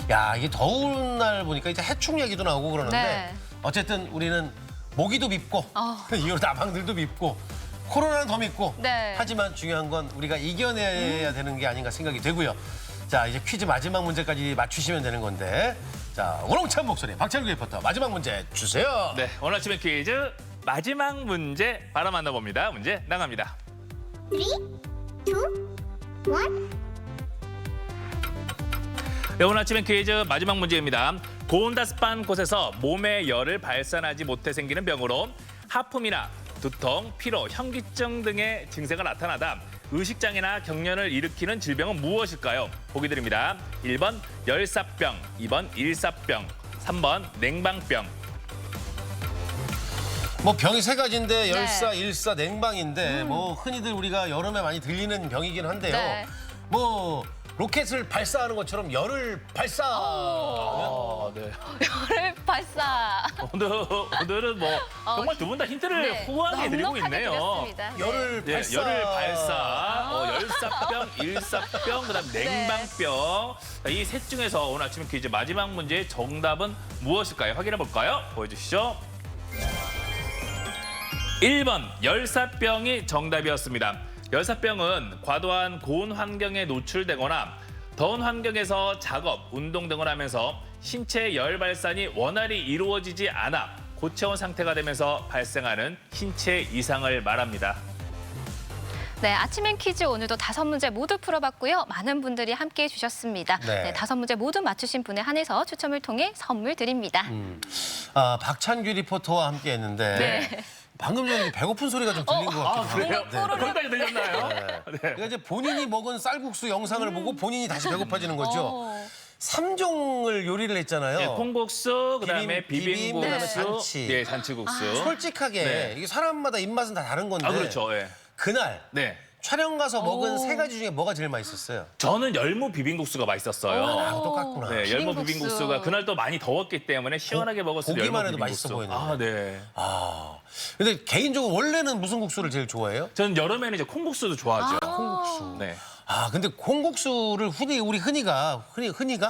S1: 야, 이게 더운 날 보니까 이제 해충 얘기도 나오고 그러는데
S2: 네.
S1: 어쨌든 우리는 모기도 밉고 이후 나방들도 밉고 코로나는 더 밉고
S2: 네.
S1: 하지만 중요한 건 우리가 이겨내야 되는 게 아닌가 생각이 되고요. 자, 이제 퀴즈 마지막 문제까지 맞추시면 되는 건데 자, 우렁찬 목소리 박찬규 리포터 마지막 문제 주세요.
S4: 네, 오늘 아침의 퀴즈 마지막 문제 바로 만나봅니다. 문제 나갑니다.
S8: 3, 2, 1.
S4: 네, 오늘 아침의 퀴즈 마지막 문제입니다. 고온다습한 곳에서 몸에 열을 발산하지 못해 생기는 병으로 하품이나 두통, 피로, 현기증 등의 증세가 나타나다 의식장애나 경련을 일으키는 질병은 무엇일까요? 보기 드립니다. 1번 열사병, 2번 일사병, 3번 냉방병.
S1: 뭐 병이 세 가지인데 열사,
S2: 네.
S1: 일사, 냉방인데 뭐 흔히들 우리가 여름에 많이 들리는 병이긴 한데요.
S2: 네.
S1: 뭐 로켓을 발사하는 것처럼 열을 발사.
S4: 네.
S2: 열을 발사.
S4: 오늘은 뭐 정말 두 분 다 힌트를
S2: 네.
S4: 후하게 드리고
S2: 넉넉하게
S4: 있네요.
S2: 드렸습니다. 네.
S1: 열을
S4: 네,
S1: 발사.
S4: 열을 발사, 열사병, 일사병, 그다음 냉방병. 이 셋 중에서 오늘 아침 퀴즈 마지막 문제의 정답은 무엇일까요? 확인해 볼까요? 보여주시죠. 1번 열사병이 정답이었습니다. 열사병은 과도한 고온 환경에 노출되거나 더운 환경에서 작업, 운동 등을 하면서 신체 열 발산이 원활히 이루어지지 않아 고체온 상태가 되면서 발생하는 신체 이상을 말합니다.
S2: 네, 아침엔 퀴즈 오늘도 5문제 모두 풀어봤고요. 많은 분들이 함께해 주셨습니다.
S1: 네.
S2: 네, 5문제 모두 맞추신 분에 한해서 추첨을 통해 선물 드립니다.
S1: 박찬규 리포터와 함께 했는데
S2: 네.
S1: 방금 전에 배고픈 소리가 좀 들린 것 같기도 하고.
S4: 그래요?
S1: 네.
S4: 거기까지 들렸나요? 네.
S1: 그러니까 이제 본인이 먹은 쌀국수 영상을 보고 본인이 다시 배고파지는 거죠. 3종을 요리를 했잖아요.
S4: 네, 콩국수, 그다음에
S1: 비빔, 그다음에
S4: 비빔국수,
S1: 잔치.
S4: 네, 잔치국수.
S1: 솔직하게
S4: 네.
S1: 이게 사람마다 입맛은 다 다른 건데
S4: 그렇죠. 예.
S1: 그날
S4: 네.
S1: 촬영 가서 먹은 세 가지 중에 뭐가 제일 맛있었어요?
S4: 저는 열무 비빔국수가 맛있었어요.
S1: 아, 똑같구나.
S4: 네, 열무
S2: 비빔국수.
S4: 비빔국수가 그날 또 많이 더웠기 때문에 시원하게 먹었을 때
S1: 보기만
S4: 열무
S1: 해도 맛있어
S4: 비빔국수.
S1: 보이는데.
S4: 아, 네.
S1: 아, 근데 개인적으로 원래는 무슨 국수를 제일 좋아해요?
S4: 저는 여름에는 이제 콩국수도 좋아하죠.
S1: 콩국수.
S4: 네.
S1: 아, 근데 콩국수를 우리 흔히가?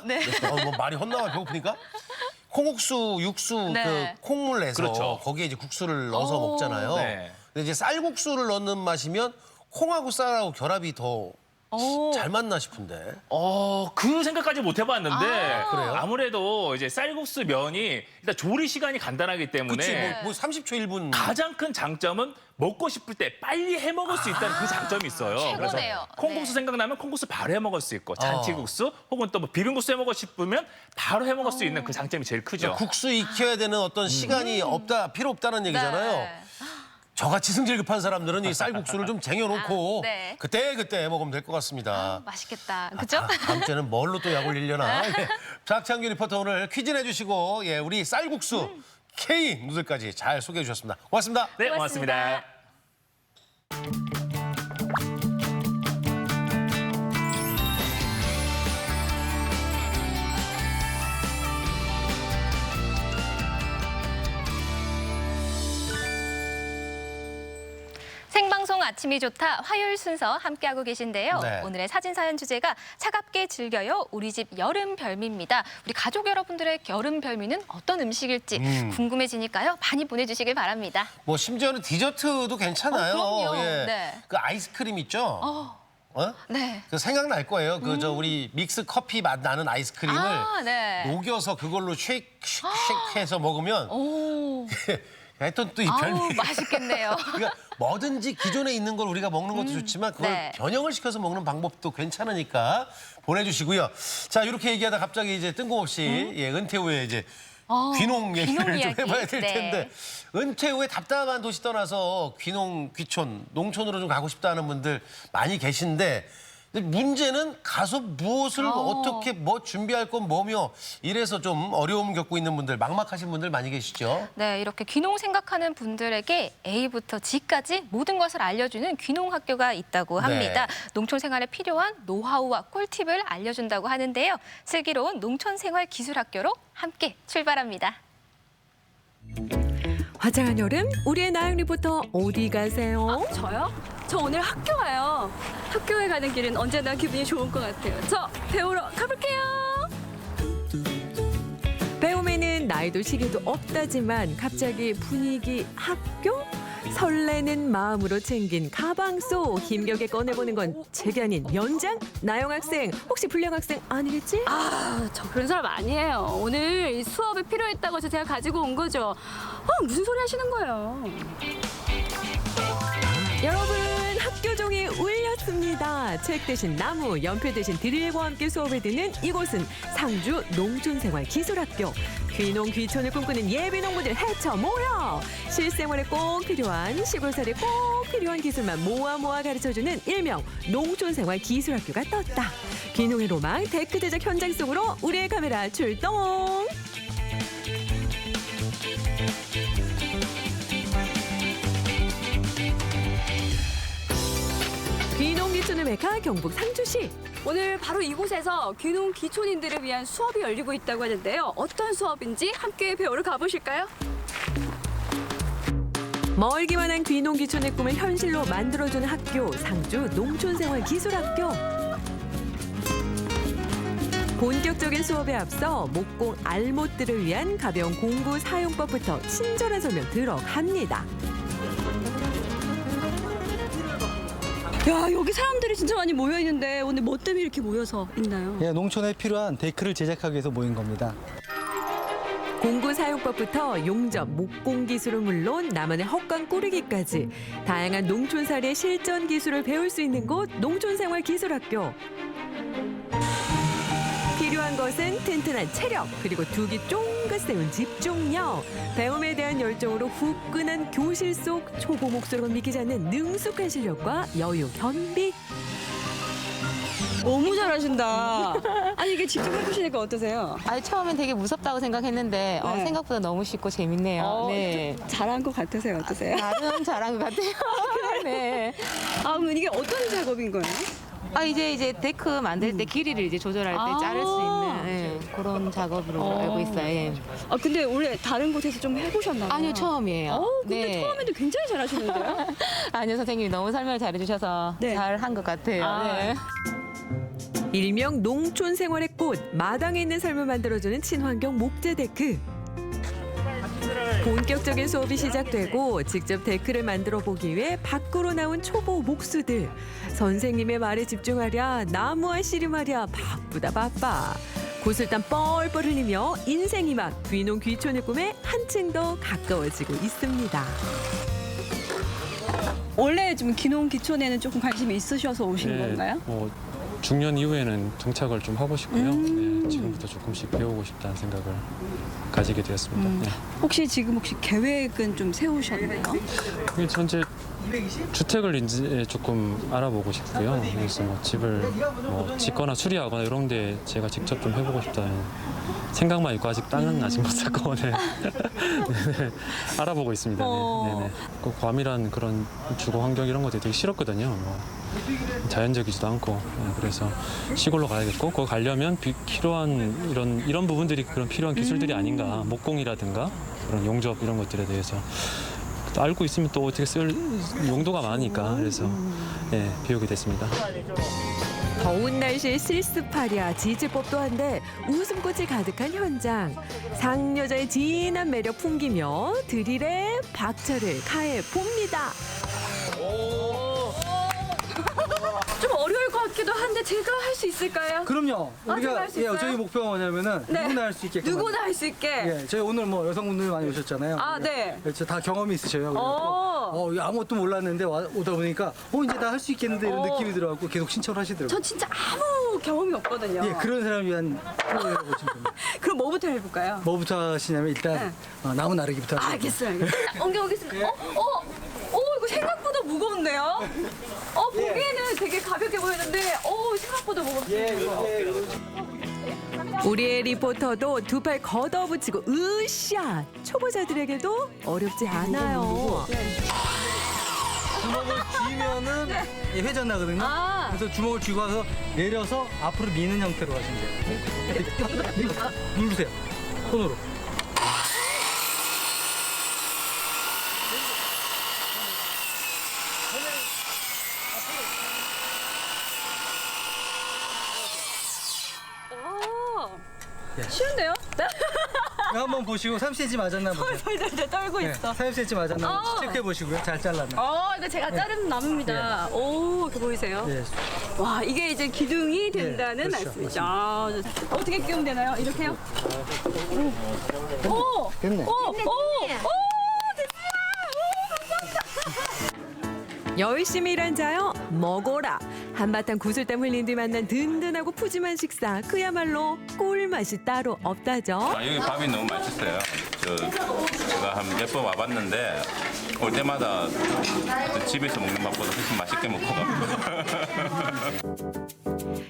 S1: 네. 뭐 말이 헛나와 배고프니까? 콩국수, 육수,
S2: 네.
S1: 그 콩물 내서
S4: 그렇죠.
S1: 거기에 이제 국수를 넣어서 먹잖아요.
S4: 네.
S1: 근데 이제 쌀국수를 넣는 맛이면 콩하고 쌀하고 결합이 더 잘 맞나 싶은데.
S4: 그 생각까지 못 해봤는데
S1: 그래요?
S4: 아무래도 이제 쌀국수 면이 일단 조리 시간이 간단하기 때문에
S1: 그치, 뭐 30초, 1분.
S4: 가장 큰 장점은 먹고 싶을 때 빨리 해 먹을 수 있다는 그 장점이 있어요. 그래서
S2: 최고네요.
S4: 콩국수
S2: 네.
S4: 생각나면 콩국수 바로 해 먹을 수 있고 잔치국수 혹은 또 뭐 비빔국수 해 먹고 싶으면 바로 해 먹을 수 있는 그 장점이 제일 크죠.
S1: 국수 익혀야 되는 어떤 시간이 필요 없다는 얘기잖아요.
S2: 네.
S1: 저같이 승질 급한 사람들은 이 쌀국수를 좀 쟁여놓고
S2: 아, 네.
S1: 그때 먹으면 될 것 같습니다.
S2: 맛있겠다. 그죠?
S1: 다음 주에는 뭘로 또 약을 일려나. 예. 박창규 리포터 오늘 퀴즈 내주시고 예, 우리 쌀국수 K 누들까지 잘 소개해 주셨습니다. 고맙습니다.
S4: 네, 고맙습니다.
S2: 생방송 아침이 좋다 화요일 순서 함께하고 계신데요.
S1: 네.
S2: 오늘의 사진사연 주제가 차갑게 즐겨요 우리 집 여름 별미입니다. 우리 가족 여러분들의 여름 별미는 어떤 음식일지 궁금해지니까요. 많이 보내주시길 바랍니다.
S1: 뭐 심지어는 디저트도 괜찮아요.
S2: 그럼요.
S1: 예.
S2: 네.
S1: 그 아이스크림 있죠?
S2: 네.
S1: 그 생각날 거예요. 그 저 우리 믹스 커피 맛 나는 아이스크림을
S2: 네.
S1: 녹여서 그걸로 쉐이크해서 먹으면
S2: 오,
S1: 하여튼 또 이 별미.
S2: 맛있겠네요.
S1: 그러니까 뭐든지 기존에 있는 걸 우리가 먹는 것도 좋지만 그걸
S2: 네.
S1: 변형을 시켜서 먹는 방법도 괜찮으니까 보내주시고요. 자, 이렇게 얘기하다 갑자기 이제 뜬금없이 예, 은퇴 후에 이제 귀농 얘기를
S2: 귀농
S1: 좀
S2: 이야기.
S1: 해봐야 될
S2: 네.
S1: 텐데 은퇴 후에 답답한 도시 떠나서 귀농, 귀촌, 농촌으로 좀 가고 싶다는 분들 많이 계신데 근데 문제는 가서 무엇을 어떻게 뭐 준비할 건 뭐며 이래서 좀 어려움 겪고 있는 분들 막막하신 분들 많이 계시죠.
S2: 네, 이렇게 귀농 생각하는 분들에게 A부터 G까지 모든 것을 알려주는 귀농 학교가 있다고 합니다.
S1: 네.
S2: 농촌 생활에 필요한 노하우와 꿀팁을 알려준다고 하는데요. 슬기로운 농촌 생활 기술 학교로 함께 출발합니다.
S9: 화창한 여름, 우리의 나영 리포터 어디 가세요?
S10: 저요? 저 오늘 학교 가요. 학교에 가는 길은 언제나 기분이 좋은 것 같아요. 저 배우러 가볼게요.
S9: 배움에는 나이도 시기도 없다지만 갑자기 분위기 학교? 설레는 마음으로 챙긴 가방 속 힘겹게 꺼내보는 건 책이 아닌 연장? 나영 학생, 혹시 불량 학생 아니겠지?
S10: 저 그런 사람 아니에요. 오늘 이 수업에 필요했다고 해서 제가 가지고 온 거죠. 무슨 소리 하시는 거예요?
S9: 여러분, 학교 종이 울렸습니다. 책 대신 나무, 연필 대신 드릴과 함께 수업을 듣는 이곳은 상주 농촌생활기술학교. 귀농 귀촌을 꿈꾸는 예비 농부들 헤쳐 모여 실생활에 꼭 필요한 시골살이 꼭 필요한 기술만 모아 가르쳐주는 일명 농촌생활기술학교가 떴다. 귀농의 로망 데크 제작 현장 속으로 우리의 카메라 출동. 귀농 귀촌의 메카 경북 상주시.
S10: 오늘 바로 이곳에서 귀농 귀촌인들을 위한 수업이 열리고 있다고 하는데요. 어떤 수업인지 함께 배우러 가보실까요?
S9: 멀기만 한 귀농 귀촌의 꿈을 현실로 만들어주는 학교 상주 농촌생활기술학교. 본격적인 수업에 앞서 목공 알못들을 위한 가벼운 공구 사용법부터 친절한 설명 들어갑니다.
S10: 야, 여기 사람들이 진짜 많이 모여 있는데 오늘 뭐 때문에 이렇게 모여서 있나요?
S11: 예, 농촌에 필요한 데크를 제작하기 위해서 모인 겁니다.
S9: 공구 사용법부터 용접, 목공 기술은 물론 나만의 헛간 꾸르기까지 다양한 농촌살이의 실전 기술을 배울 수 있는 곳 농촌생활기술학교. 필요한 것은 튼튼한 체력, 그리고 두기 쫑긋 세운 집중력. 배움에 대한 열정으로 후끈한 교실 속 초보 목소리가 믿기지 않는 능숙한 실력과 여유, 겸비.
S10: 너무 잘하신다. 아니, 이게 직접 해보시니까 어떠세요?
S12: 처음엔 되게 무섭다고 생각했는데
S10: 네.
S12: 생각보다 너무 쉽고 재밌네요. 네.
S10: 잘한 것 같으세요? 어떠세요?
S12: 나름 잘한 것 같아요. 네.
S10: 그러면 이게 어떤 작업인 거예요?
S12: 이제 데크 만들 때 길이를 이제 조절할 때 자를 수 있는 그런 작업으로 알고 있어요. 예.
S10: 근데 원래 다른 곳에서 좀 해보셨나 봐요?
S12: 아니요, 처음이에요.
S10: 근데 처음에도 굉장히 잘하시는데요?
S12: 아니요, 선생님이 너무 설명을 잘해주셔서 잘한 것 같아요. 네.
S9: 일명 농촌 생활의 꽃, 마당에 있는 삶을 만들어주는 친환경 목재 데크. 본격적인 수업이 시작되고 직접 데크를 만들어 보기 위해 밖으로 나온 초보 목수들. 선생님의 말에 집중하랴 나무와 씨름하랴 바쁘다 바빠. 구슬땀 뻘뻘 흘리며 인생이 막 귀농 귀촌의 꿈에 한층 더 가까워지고 있습니다.
S10: 원래 좀 귀농 귀촌에는 조금 관심이 있으셔서 오신 건가요?
S13: 중년 이후에는 정착을 좀 하고 싶고요. 네, 지금부터 조금씩 배우고 싶다는 생각을 가지게 되었습니다. 네.
S10: 혹시 계획은 좀 세우셨나요?
S13: 현재 주택을 이제 조금 알아보고 싶고요. 그래서 집을 짓거나 수리하거나 이런 데 제가 직접 좀 해보고 싶다는 생각만 있고 아직 땅은 아직 못 샀고 네. 알아보고 있습니다. 네. 그 괌이란 그런 주거 환경 이런 것들이 되게 싫었거든요. 자연적이지도 않고 그래서 시골로 가야겠고 거기 가려면 필요한 이런 부분들이 그런 필요한 기술들이 아닌가 목공이라든가 그런 용접 이런 것들에 대해서 알고 있으면 또 어떻게 쓸 용도가 많으니까 그래서 배우게 됐습니다.
S9: 더운 날씨에 실습하랴 지지법도 한데 웃음꽃이 가득한 현장. 상여자의 진한 매력 풍기며 드릴에 박차를 가해 봅니다.
S10: 좀 어려울 것 같기도 한데 제가 할 수 있을까요?
S11: 그럼요.
S10: 제가
S11: 우리가
S10: 할수 있어요?
S11: 저희 목표가 뭐냐면은 누구나 할 수 있게.
S10: 누구나 할 수 있게.
S11: 저희 오늘 여성분들 많이 오셨잖아요.
S10: 네.
S11: 그래서 다 경험이 있으셔요. 아무것도 몰랐는데 오다 보니까 이제 나 할 수 있겠는데 이런 느낌이 들어갖고 계속 신청을 하시더라고요.
S10: 전 진짜 아무 경험이 없거든요.
S11: 그런 사람을 위한 프로그램을 보시면 됩니다.
S10: 그럼 뭐부터 해볼까요?
S11: 뭐부터 하시냐면 일단 나무 나르기부터 하시죠.
S10: 알겠어요. 옮겨오겠습니다. 이거 생각보다 무거운데요? 보기에는 되게 가볍게 보이는데 생각보다 무겁네요.
S9: 우리의 리포터도 두 팔 걷어붙이고 으쌰! 초보자들에게도 어렵지 않아요.
S11: 주먹을 쥐면은 회전 나거든요. 그래서 주먹을 쥐고 와서 내려서 앞으로 미는 형태로 하시면 돼요. 누르세요. 손으로.
S10: 쉬운데요?
S11: 한번 보시고 3cm 맞았나 보세요.
S10: 덜덜덜 떨고 있어.
S11: 3cm 맞았나 체크해 보시고요. 잘 잘랐나.
S10: 이거 제가 자른 나무입니다. 이렇게 보이세요? 와, 이게 이제 기둥이 된다는 말씀이죠. 어떻게 끼우면 되나요? 이렇게요?
S11: 됐네.
S9: 열심히 일한 자여 먹어라. 한바탕 구슬땀 흘린 뒤 만난 든든하고 푸짐한 식사. 그야말로 꿀맛이 따로 없다죠.
S14: 여기 밥이 너무 맛있어요. 제가 한 몇 번 와봤는데 올 때마다 집에서 먹는 밥보다 훨씬 맛있게 먹고 갑니다.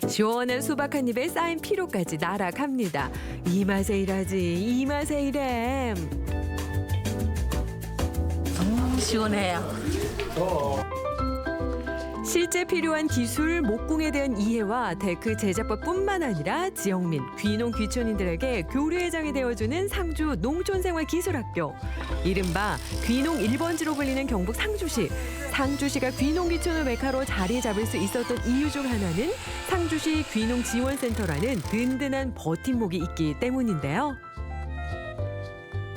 S9: 시원한 수박 한 입에 쌓인 피로까지 날아갑니다. 이 맛에 일하지, 이 맛에 일해.
S12: 시원해요.
S9: 실제 필요한 기술, 목공에 대한 이해와 데크 제작법뿐만 아니라 지역민, 귀농 귀촌인들에게 교류회장이 되어주는 상주 농촌생활기술학교. 이른바 귀농 1번지로 불리는 경북 상주시. 상주시가 귀농 귀촌의 메카로 자리 잡을 수 있었던 이유 중 하나는 상주시 귀농지원센터라는 든든한 버팀목이 있기 때문인데요.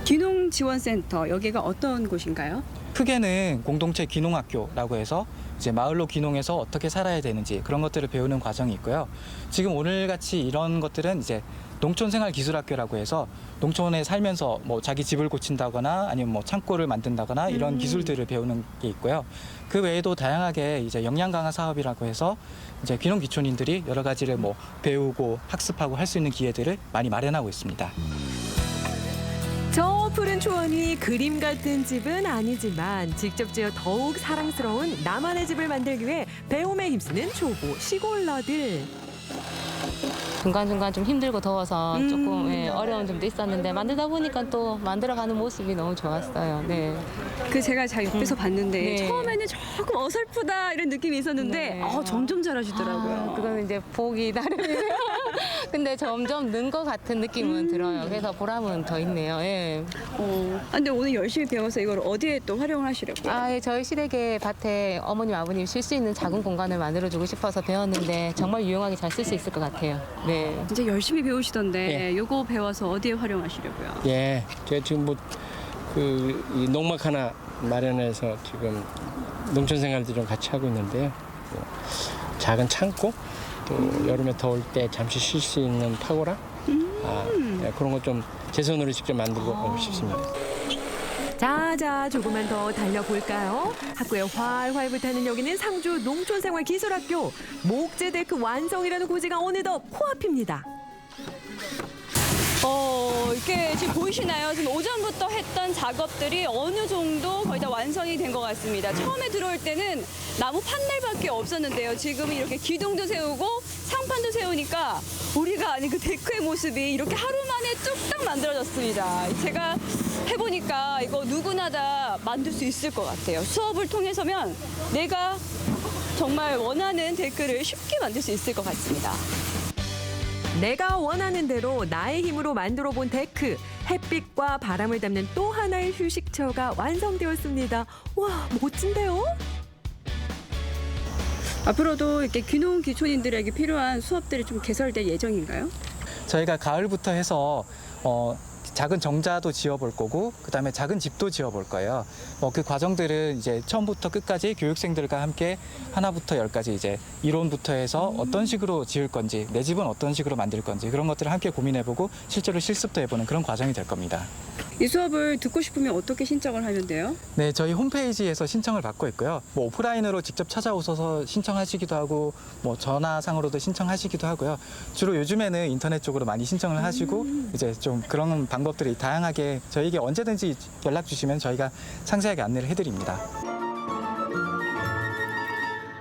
S10: 귀농지원센터, 여기가 어떤 곳인가요?
S11: 크게는 공동체 귀농학교라고 해서 이제 마을로 귀농해서 어떻게 살아야 되는지 그런 것들을 배우는 과정이 있고요. 지금 오늘같이 이런 것들은 이제 농촌생활기술학교라고 해서 농촌에 살면서 자기 집을 고친다거나 아니면 창고를 만든다거나 이런 기술들을 배우는 게 있고요. 그 외에도 다양하게 이제 역량 강화 사업이라고 해서 이제 귀농 귀촌인들이 여러 가지를 배우고 학습하고 할 수 있는 기회들을 많이 마련하고 있습니다.
S9: 저 푸른 초원이 그림 같은 집은 아니지만 직접 지어 더욱 사랑스러운 나만의 집을 만들기 위해 배움에 힘쓰는 초보 시골러들.
S12: 중간중간 좀 힘들고 더워서 조금 어려운 점도 있었는데 만들다 보니까 또 만들어가는 모습이 너무 좋았어요. 네.
S10: 그 제가 잘 옆에서 봤는데
S12: 네.
S10: 처음에는 조금 어설프다 이런 느낌이 있었는데
S12: 네.
S10: 점점 잘하시더라고요.
S12: 그건 이제 보기 나름이에요. 근데 점점 는 것 같은 느낌은 들어요. 그래서 보람은 더 있네요. 예.
S10: 근데 오늘 열심히 배워서 이걸 어디에 또 활용을 하시려고요?
S12: 예, 저희 시댁의 밭에 어머님, 아버님 쉴 수 있는 작은 공간을 만들어주고 싶어서 배웠는데 정말 유용하게 잘 쓸 수 있을 것 같아요. 네.
S10: 진짜 열심히 배우시던데
S15: 예.
S10: 요거 배워서 어디에 활용하시려고요?
S15: 예, 제가 지금 이 농막 하나 마련해서 지금 농촌 생활도 좀 같이 하고 있는데요. 작은 창고, 또 여름에 더울 때 잠시 쉴 수 있는 파고라, 그런 거 좀 제 손으로 직접 만들고 싶습니다.
S9: 자자 조금만 더 달려볼까요? 학교에 활활 불타는 여기는 상주 농촌생활기술학교. 목재 데크 완성이라는 고지가 어느덧 코앞입니다.
S10: 이렇게 지금 보이시나요? 지금 오전부터 했던 작업들이 어느 정도 거의 다 완성이 된 것 같습니다. 처음에 들어올 때는 나무 판넬밖에 없었는데요. 지금 이렇게 기둥도 세우고 상판도 세우니까 우리가 아닌 그 데크의 모습이 이렇게 하루 만에 뚝딱 만들어졌습니다. 제가 해보니까 이거 누구나 다 만들 수 있을 것 같아요. 수업을 통해서면 내가 정말 원하는 데크를 쉽게 만들 수 있을 것 같습니다.
S9: 내가 원하는 대로 나의 힘으로 만들어 본 데크. 햇빛과 바람을 담는 또 하나의 휴식처가 완성되었습니다. 와, 멋진데요?
S10: 앞으로도 이렇게 귀농 귀촌인들에게 필요한 수업들이 좀 개설될 예정인가요?
S11: 저희가 가을부터 해서 작은 정자도 지어볼 거고 그다음에 작은 집도 지어볼 거예요. 그 과정들은 이제 처음부터 끝까지 교육생들과 함께 하나부터 열까지 이제 이론부터 해서 어떤 식으로 지을 건지 내 집은 어떤 식으로 만들 건지 그런 것들을 함께 고민해보고 실제로 실습도 해보는 그런 과정이 될 겁니다.
S10: 이 수업을 듣고 싶으면 어떻게 신청을 하면 돼요?
S11: 네, 저희 홈페이지에서 신청을 받고 있고요. 오프라인으로 직접 찾아오셔서 신청하시기도 하고 전화상으로도 신청하시기도 하고요. 주로 요즘에는 인터넷 쪽으로 많이 신청을 하시고 이제 좀 그런 방법들이 다양하게 저희에게 언제든지 연락 주시면 저희가 상세하게 안내를 해드립니다.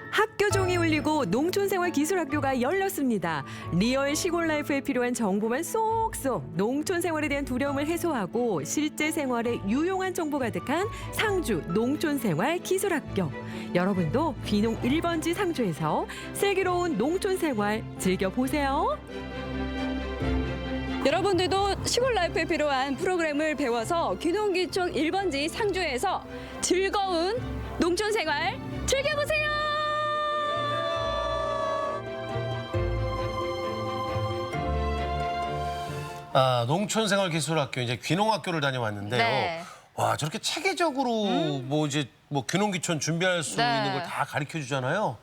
S9: 학교 종이 울리고 농촌생활기술학교가 열렸습니다. 리얼 시골 라이프에 필요한 정보만 쏙쏙 농촌 생활에 대한 두려움을 해소하고 실제 생활에 유용한 정보 가득한 상주 농촌생활기술학교. 여러분도 귀농 1번지 상주에서 슬기로운 농촌 생활 즐겨보세요.
S10: 여러분들도 시골 라이프에 필요한 프로그램을 배워서 귀농 귀촌 1번지 상주에서 즐거운 농촌 생활 즐겨보세요.
S1: 농촌생활기술학교 이제 귀농학교를 다녀왔는데요.
S2: 네.
S1: 와, 저렇게 체계적으로 귀농 귀촌 준비할 수 있는 걸 다 가르쳐 주잖아요.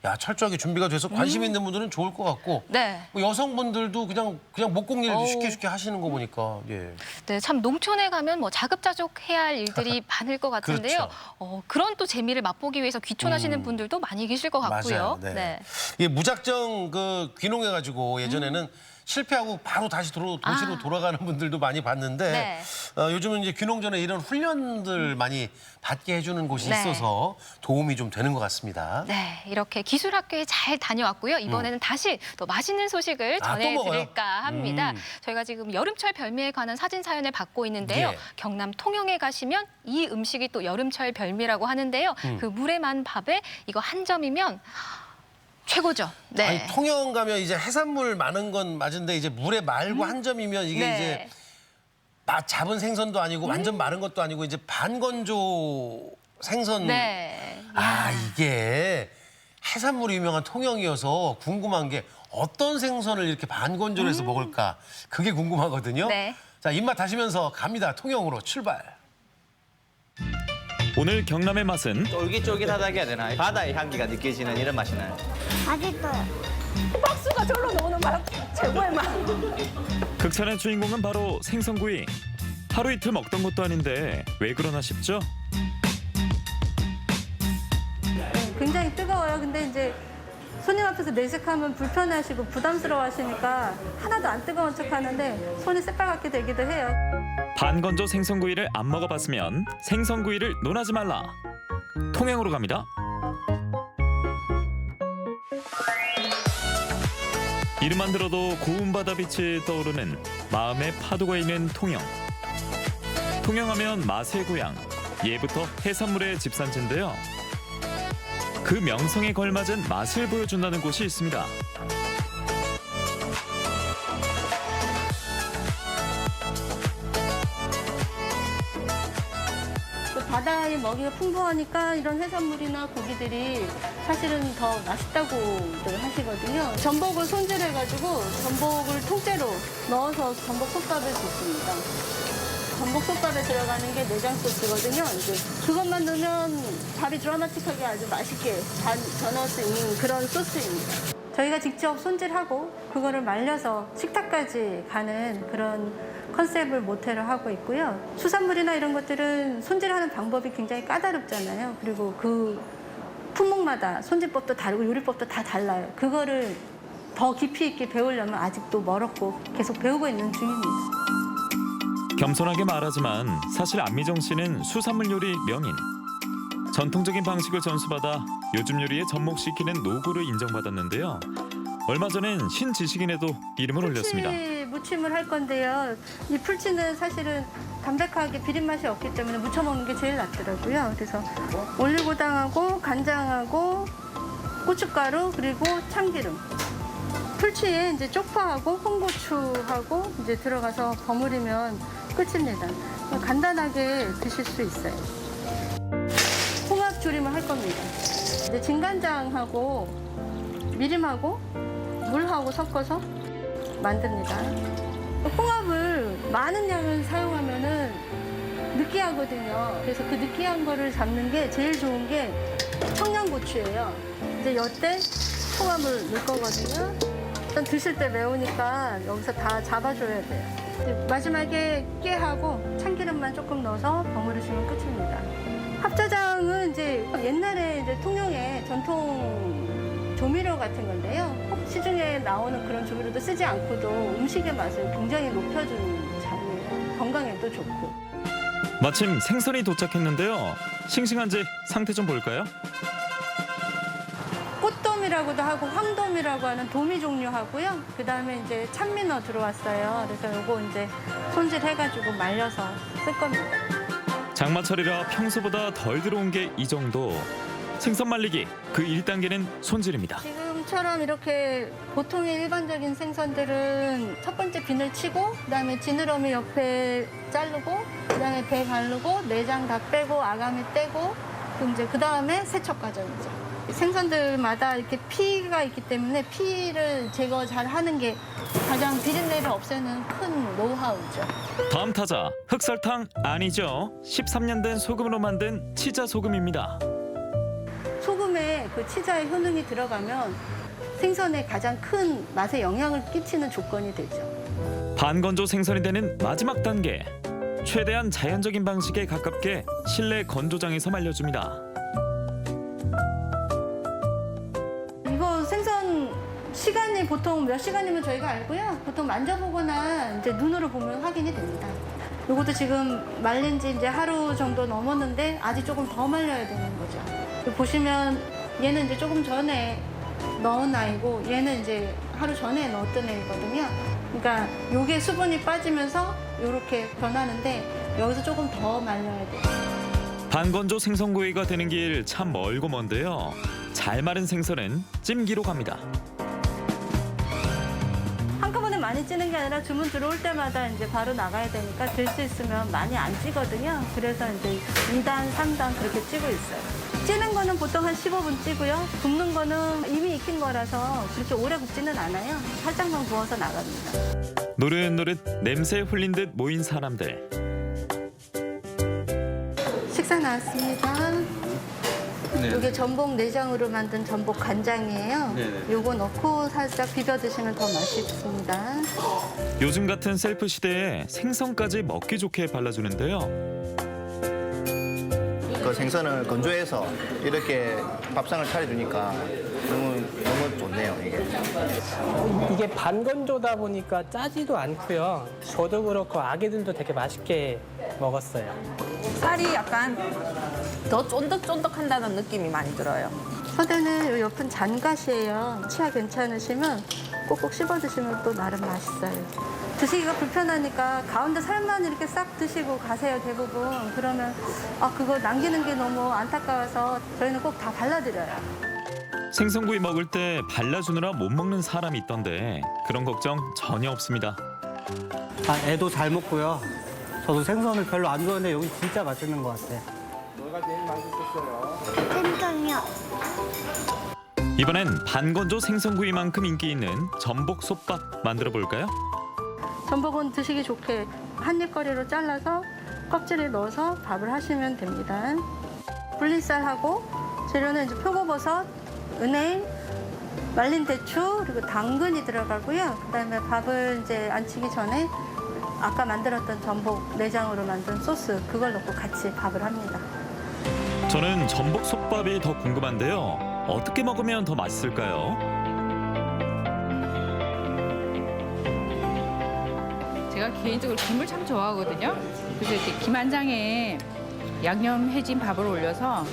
S1: 야, 철저하게 준비가 돼서 관심 있는 분들은 좋을 것 같고
S2: 네.
S1: 여성분들도 그냥 목공일 쉽게 하시는 거 보니까
S2: 네, 참 농촌에 가면 자급자족 해야 할 일들이 많을 것 같은데요.
S1: 그렇죠.
S2: 그런 또 재미를 맛보기 위해서 귀촌하시는 분들도 많이 계실 것 같고요.
S1: 맞아요. 네. 이게 무작정 귀농해가지고 예전에는 실패하고 바로 다시 도시로 돌아가는 분들도 많이 봤는데 요즘은 이제 귀농 전에 이런 훈련들 많이 받게 해주는 곳이 있어서 도움이 좀 되는 것 같습니다.
S2: 네, 이렇게 기술학교에 잘 다녀왔고요. 이번에는 다시 또 맛있는 소식을 전해드릴까 합니다. 저희가 지금 여름철 별미에 관한 사진 사연을 받고 있는데요. 경남 통영에 가시면 이 음식이 또 여름철 별미라고 하는데요. 그 물에 만 밥에 이거 한 점이면 최고죠. 네.
S1: 아니, 통영 가면 이제 해산물 많은 건 맞은데 이제 물에 말고 한 점이면 이게 이제 잡은 생선도 아니고 완전 마른 것도 아니고 이제 반건조 생선. 이게 해산물이 유명한 통영이어서 궁금한 게 어떤 생선을 이렇게 반건조를 해서 먹을까 그게 궁금하거든요. 자, 입맛 다시면서 갑니다. 통영으로 출발.
S16: 오늘 경남의 맛은
S17: 쫄깃쫄깃하다고 해야 되나? 바다의 향기가 느껴지는 이런 맛이 나요.
S8: 맛있어요.
S10: 박수가 절로 나오는 맛 최고의 맛.
S16: 극찬의 주인공은 바로 생선구이. 하루 이틀 먹던 것도 아닌데 왜 그러나 싶죠?
S18: 굉장히 뜨거워요. 근데 이제 손님 앞에서 내식하면 불편해하시고 부담스러워하시니까 하나도 안 뜨거운 척하는데 손이 새빨갛게 되기도 해요.
S16: 반건조 생선구이를 안 먹어봤으면 생선구이를 논하지 말라. 통영으로 갑니다. 이름만 들어도 고운 바다빛이 떠오르는 마음의 파도가 있는 통영. 통영하면 맛의 고향, 예부터 해산물의 집산지인데요. 그 명성에 걸맞은 맛을 보여준다는 곳이 있습니다.
S18: 바다의 먹이가 풍부하니까 이런 해산물이나 고기들이 사실은 더 맛있다고들 하시거든요. 전복을 손질해가지고 전복을 통째로 넣어서 전복 솥밥을 짓습니다. 전복 솥밥에 들어가는 게 내장 소스거든요. 이제 그것만 넣으면 밥이 드라마틱하게 아주 맛있게 전할 수 있는 그런 소스입니다. 저희가 직접 손질하고 그거를 말려서 식탁까지 가는 그런 컨셉을 모태로 하고 있고요. 수산물이나 이런 것들은 손질하는 방법이 굉장히 까다롭잖아요. 그리고 그 품목마다 손질법도 다르고 요리법도 다 달라요. 그거를 더 깊이 있게 배우려면 아직도 멀었고 계속 배우고 있는 중입니다.
S16: 겸손하게 말하지만 사실 안미정 씨는 수산물 요리 명인. 전통적인 방식을 전수받아 요즘 요리에 접목시키는 노고를 인정받았는데요. 얼마 전엔 신지식인에도 이름을 올렸습니다.
S18: 무침을 할 건데요. 이 풀치는 사실은 담백하게 비린 맛이 없기 때문에 무쳐 먹는 게 제일 낫더라고요. 그래서 올리고당하고 간장하고 고춧가루 그리고 참기름. 풀치에 이제 쪽파하고 홍고추하고 이제 들어가서 버무리면 끝입니다. 간단하게 드실 수 있어요. 홍합 조림을 할 겁니다. 이제 진간장하고 미림하고 물하고 섞어서 만듭니다. 홍합을 많은 양을 사용하면은 느끼하거든요. 그래서 그 느끼한 거를 잡는 게 제일 좋은 게 청양고추예요. 이제 이때 홍합을 넣을 거거든요. 일단 드실 때 매우니까 여기서 다 잡아줘야 돼요. 이제 마지막에 깨하고 참기름만 조금 넣어서 버무리시면 끝입니다. 합자장은 이제 옛날에 이제 통영의 전통 조미료 같은 건데요. 시중에 나오는 그런 조미료도 쓰지 않고도 음식의 맛을 굉장히 높여주는 장이에요. 건강에도 좋고.
S16: 마침 생선이 도착했는데요. 싱싱한지 상태 좀 볼까요?
S18: 꽃돔이라고도 하고 황돔이라고 하는 도미 종류 하고요. 그다음에 이제 참민어 들어왔어요. 그래서 요거 이제 손질해가지고 말려서 쓸 겁니다.
S16: 장마철이라 평소보다 덜 들어온 게 이 정도. 생선 말리기 그 1단계는 손질입니다.
S18: 지금처럼 이렇게 보통의 일반적인 생선들은 첫 번째 비늘 치고 그다음에 지느러미 옆에 자르고 그다음에 배 가르고 내장 다 빼고 아가미 떼고 이제 그다음에 세척 과정이죠. 생선들마다 이렇게 피가 있기 때문에 피를 제거 잘 하는 게 가장 비린내를 없애는 큰 노하우죠.
S16: 다음 타자 흑설탕 아니죠. 13년 된 소금으로 만든 치자 소금입니다.
S18: 소금에 그 치자의 효능이 들어가면 생선에 가장 큰 맛에 영향을 끼치는 조건이 되죠.
S16: 반건조 생선이 되는 마지막 단계. 최대한 자연적인 방식에 가깝게 실내 건조장에서 말려줍니다.
S18: 이거 생선 시간이 보통 몇 시간이면 저희가 알고요. 보통 만져보거나 이제 눈으로 보면 확인이 됩니다. 이것도 지금 말린 지 이제 하루 정도 넘었는데 아직 조금 더 말려야 되는 거죠. 보시면 얘는 이제 조금 전에 넣은 아이고 얘는 이제 하루 전에 넣었던 애거든요. 그러니까 요게 수분이 빠지면서 이렇게 변하는데 여기서 조금 더 말려야 돼요.
S16: 반건조 생선구이가 되는 길 참 멀고 먼데요. 잘 마른 생선은 찜기로 갑니다.
S18: 한꺼번에 많이 찌는 게 아니라 주문 들어올 때마다 이제 바로 나가야 되니까 들 수 있으면 많이 안 찌거든요. 그래서 이제 2단, 3단 그렇게 찌고 있어요. 찌는 거는 보통 한 15분 찌고요. 굽는 거는 이미 익힌 거라서 그렇게 오래 굽지는 않아요. 살짝만 구워서 나갑니다.
S16: 노릇노릇 냄새 홀린 듯 모인 사람들.
S18: 식사 나왔습니다. 이게 전복 내장으로 만든 전복 간장이에요. 요거 넣고 살짝 비벼 드시면 더 맛있습니다.
S16: 요즘 같은 셀프 시대에 생선까지 먹기 좋게 발라주는데요.
S17: 그 생선을 건조해서 이렇게 밥상을 차려주니까 너무 좋네요, 이게.
S19: 이게 반건조다 보니까 짜지도 않고요. 저도 그렇고 아기들도 되게 맛있게 먹었어요.
S3: 살이 약간 더 쫀득쫀득한다는 느낌이 많이 들어요.
S18: 서대는 요 옆은 잔갓이에요. 치아 괜찮으시면 꼭꼭 씹어 드시면 또 나름 맛있어요. 드시기가 불편하니까 가운데 살만 이렇게 싹 드시고 가세요, 대부분. 그러면 그거 남기는 게 너무 안타까워서 저희는 꼭 다 발라드려요.
S16: 생선구이 먹을 때 발라주느라 못 먹는 사람이 있던데 그런 걱정 전혀 없습니다.
S20: 애도 잘 먹고요. 저도 생선을 별로 안 좋아하는데 여기 진짜 맛있는 것 같아요.
S8: 뭐가 제일 맛있었어요? 생선이요.
S16: 이번엔 반건조 생선구이만큼 인기 있는 전복솥밥 만들어 볼까요?
S18: 전복은 드시기 좋게 한입거리로 잘라서 껍질에 넣어서 밥을 하시면 됩니다. 불린쌀하고 재료는 이제 표고버섯, 은행, 말린 대추, 그리고 당근이 들어가고요. 그다음에 밥을 이제 안치기 전에 아까 만들었던 전복 내장으로 만든 소스 그걸 넣고 같이 밥을 합니다.
S16: 저는 전복솥밥이 더 궁금한데요. 어떻게 먹으면 더 맛있을까요?
S21: 제가 개인적으로 김을 참 좋아하거든요. 그래서 이렇게 김 한 장에 양념 해진 밥을 올려서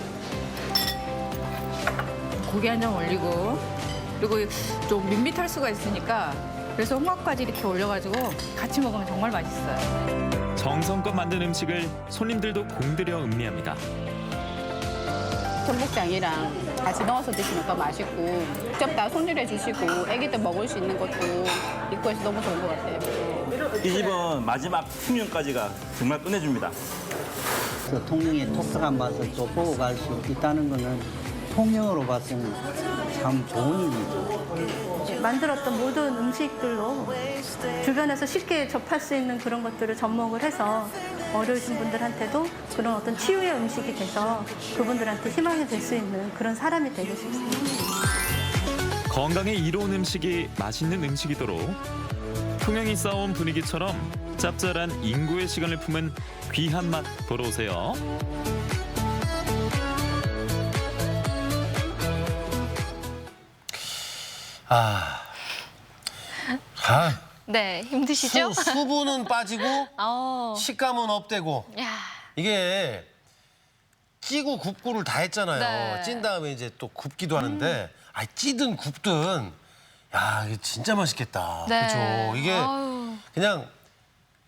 S21: 고기 한 장 올리고 그리고 좀 밋밋할 수가 있으니까 그래서 홍합까지 이렇게 올려가지고 같이 먹으면 정말 맛있어요.
S16: 정성껏 만든 음식을 손님들도 공들여 음미합니다.
S21: 전복장이랑 같이 넣어서 드시면 더 맛있고 직접 다 손질해 주시고 애기들 먹을 수 있는 것도 있고 해서 너무 좋은 것 같아요.
S22: 이 집은 마지막 풍년까지가 정말 끝내줍니다.
S20: 그 통영의 독특한 맛을 또 보고 갈 수 있다는 거는 통영으로 봤으면 참 좋은 일이죠.
S18: 만들었던 모든 음식들로 주변에서 쉽게 접할 수 있는 그런 것들을 접목을 해서 어려우신 분들한테도 그런 어떤 치유의 음식이 돼서 그분들한테 희망이 될 수 있는 그런 사람이 되고 싶습니다.
S16: 건강에 이로운 음식이 맛있는 음식이도록 통영이 쌓아온 분위기처럼 짭짤한 인구의 시간을 품은 귀한 맛 보러 오세요.
S2: 네, 힘드시죠?
S1: 수분은 빠지고 식감은 업되고
S2: 야.
S1: 이게 찌고 굽고를 다 했잖아요.
S2: 네.
S1: 찐 다음에 이제 또 굽기도 하는데 찌든 굽든 야 이게 진짜 맛있겠다.
S2: 네.
S1: 그렇죠. 이게
S2: 아유.
S1: 그냥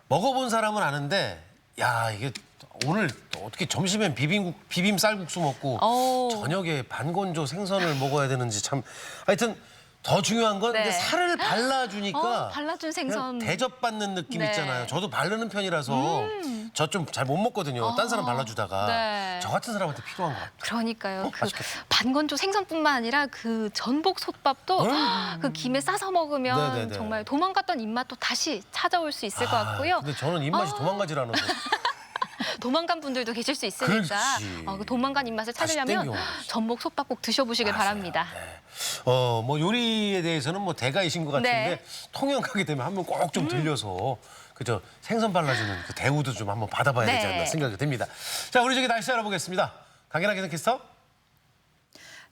S1: 먹어본 사람은 아는데 야 이게 오늘 어떻게 점심엔 비빔 쌀국수 먹고 저녁에 반건조 생선을 먹어야 되는지 참 하여튼 더 중요한 건
S2: 네.
S1: 이제 살을 발라주니까
S2: 발라준 생선.
S1: 그냥 대접받는 느낌
S2: 네.
S1: 있잖아요. 저도 바르는 편이라서 저 좀 잘 못 먹거든요. 딴 사람 발라주다가
S2: 네.
S1: 저 같은 사람한테 필요한 것 같아요.
S2: 그러니까요. 그
S1: 맛있겠다.
S2: 반건조 생선뿐만 아니라 그 전복 솥밥도 그 김에 싸서 먹으면
S1: 네네네.
S2: 정말 도망갔던 입맛도 다시 찾아올 수 있을 것 같고요.
S1: 근데 저는 입맛이 도망가질 않아서.
S2: 도망간 분들도 계실 수 있으니까
S1: 그렇지.
S2: 그 도망간 입맛을
S1: 다시
S2: 찾으려면
S1: 땡겨오는
S2: 전복 솥밥 꼭 드셔보시길 바랍니다.
S1: 뭐 요리에 대해서는 뭐 대가이신 것 같은데
S2: 네.
S1: 통영 가게 되면 한번 꼭 좀 들려서 그저 생선 발라주는 그 대우도 좀 한번 받아봐야 되지
S2: 네.
S1: 않나 생각이 듭니다. 자, 우리 저기 날씨 알아보겠습니다. 강연아 기상캐스터.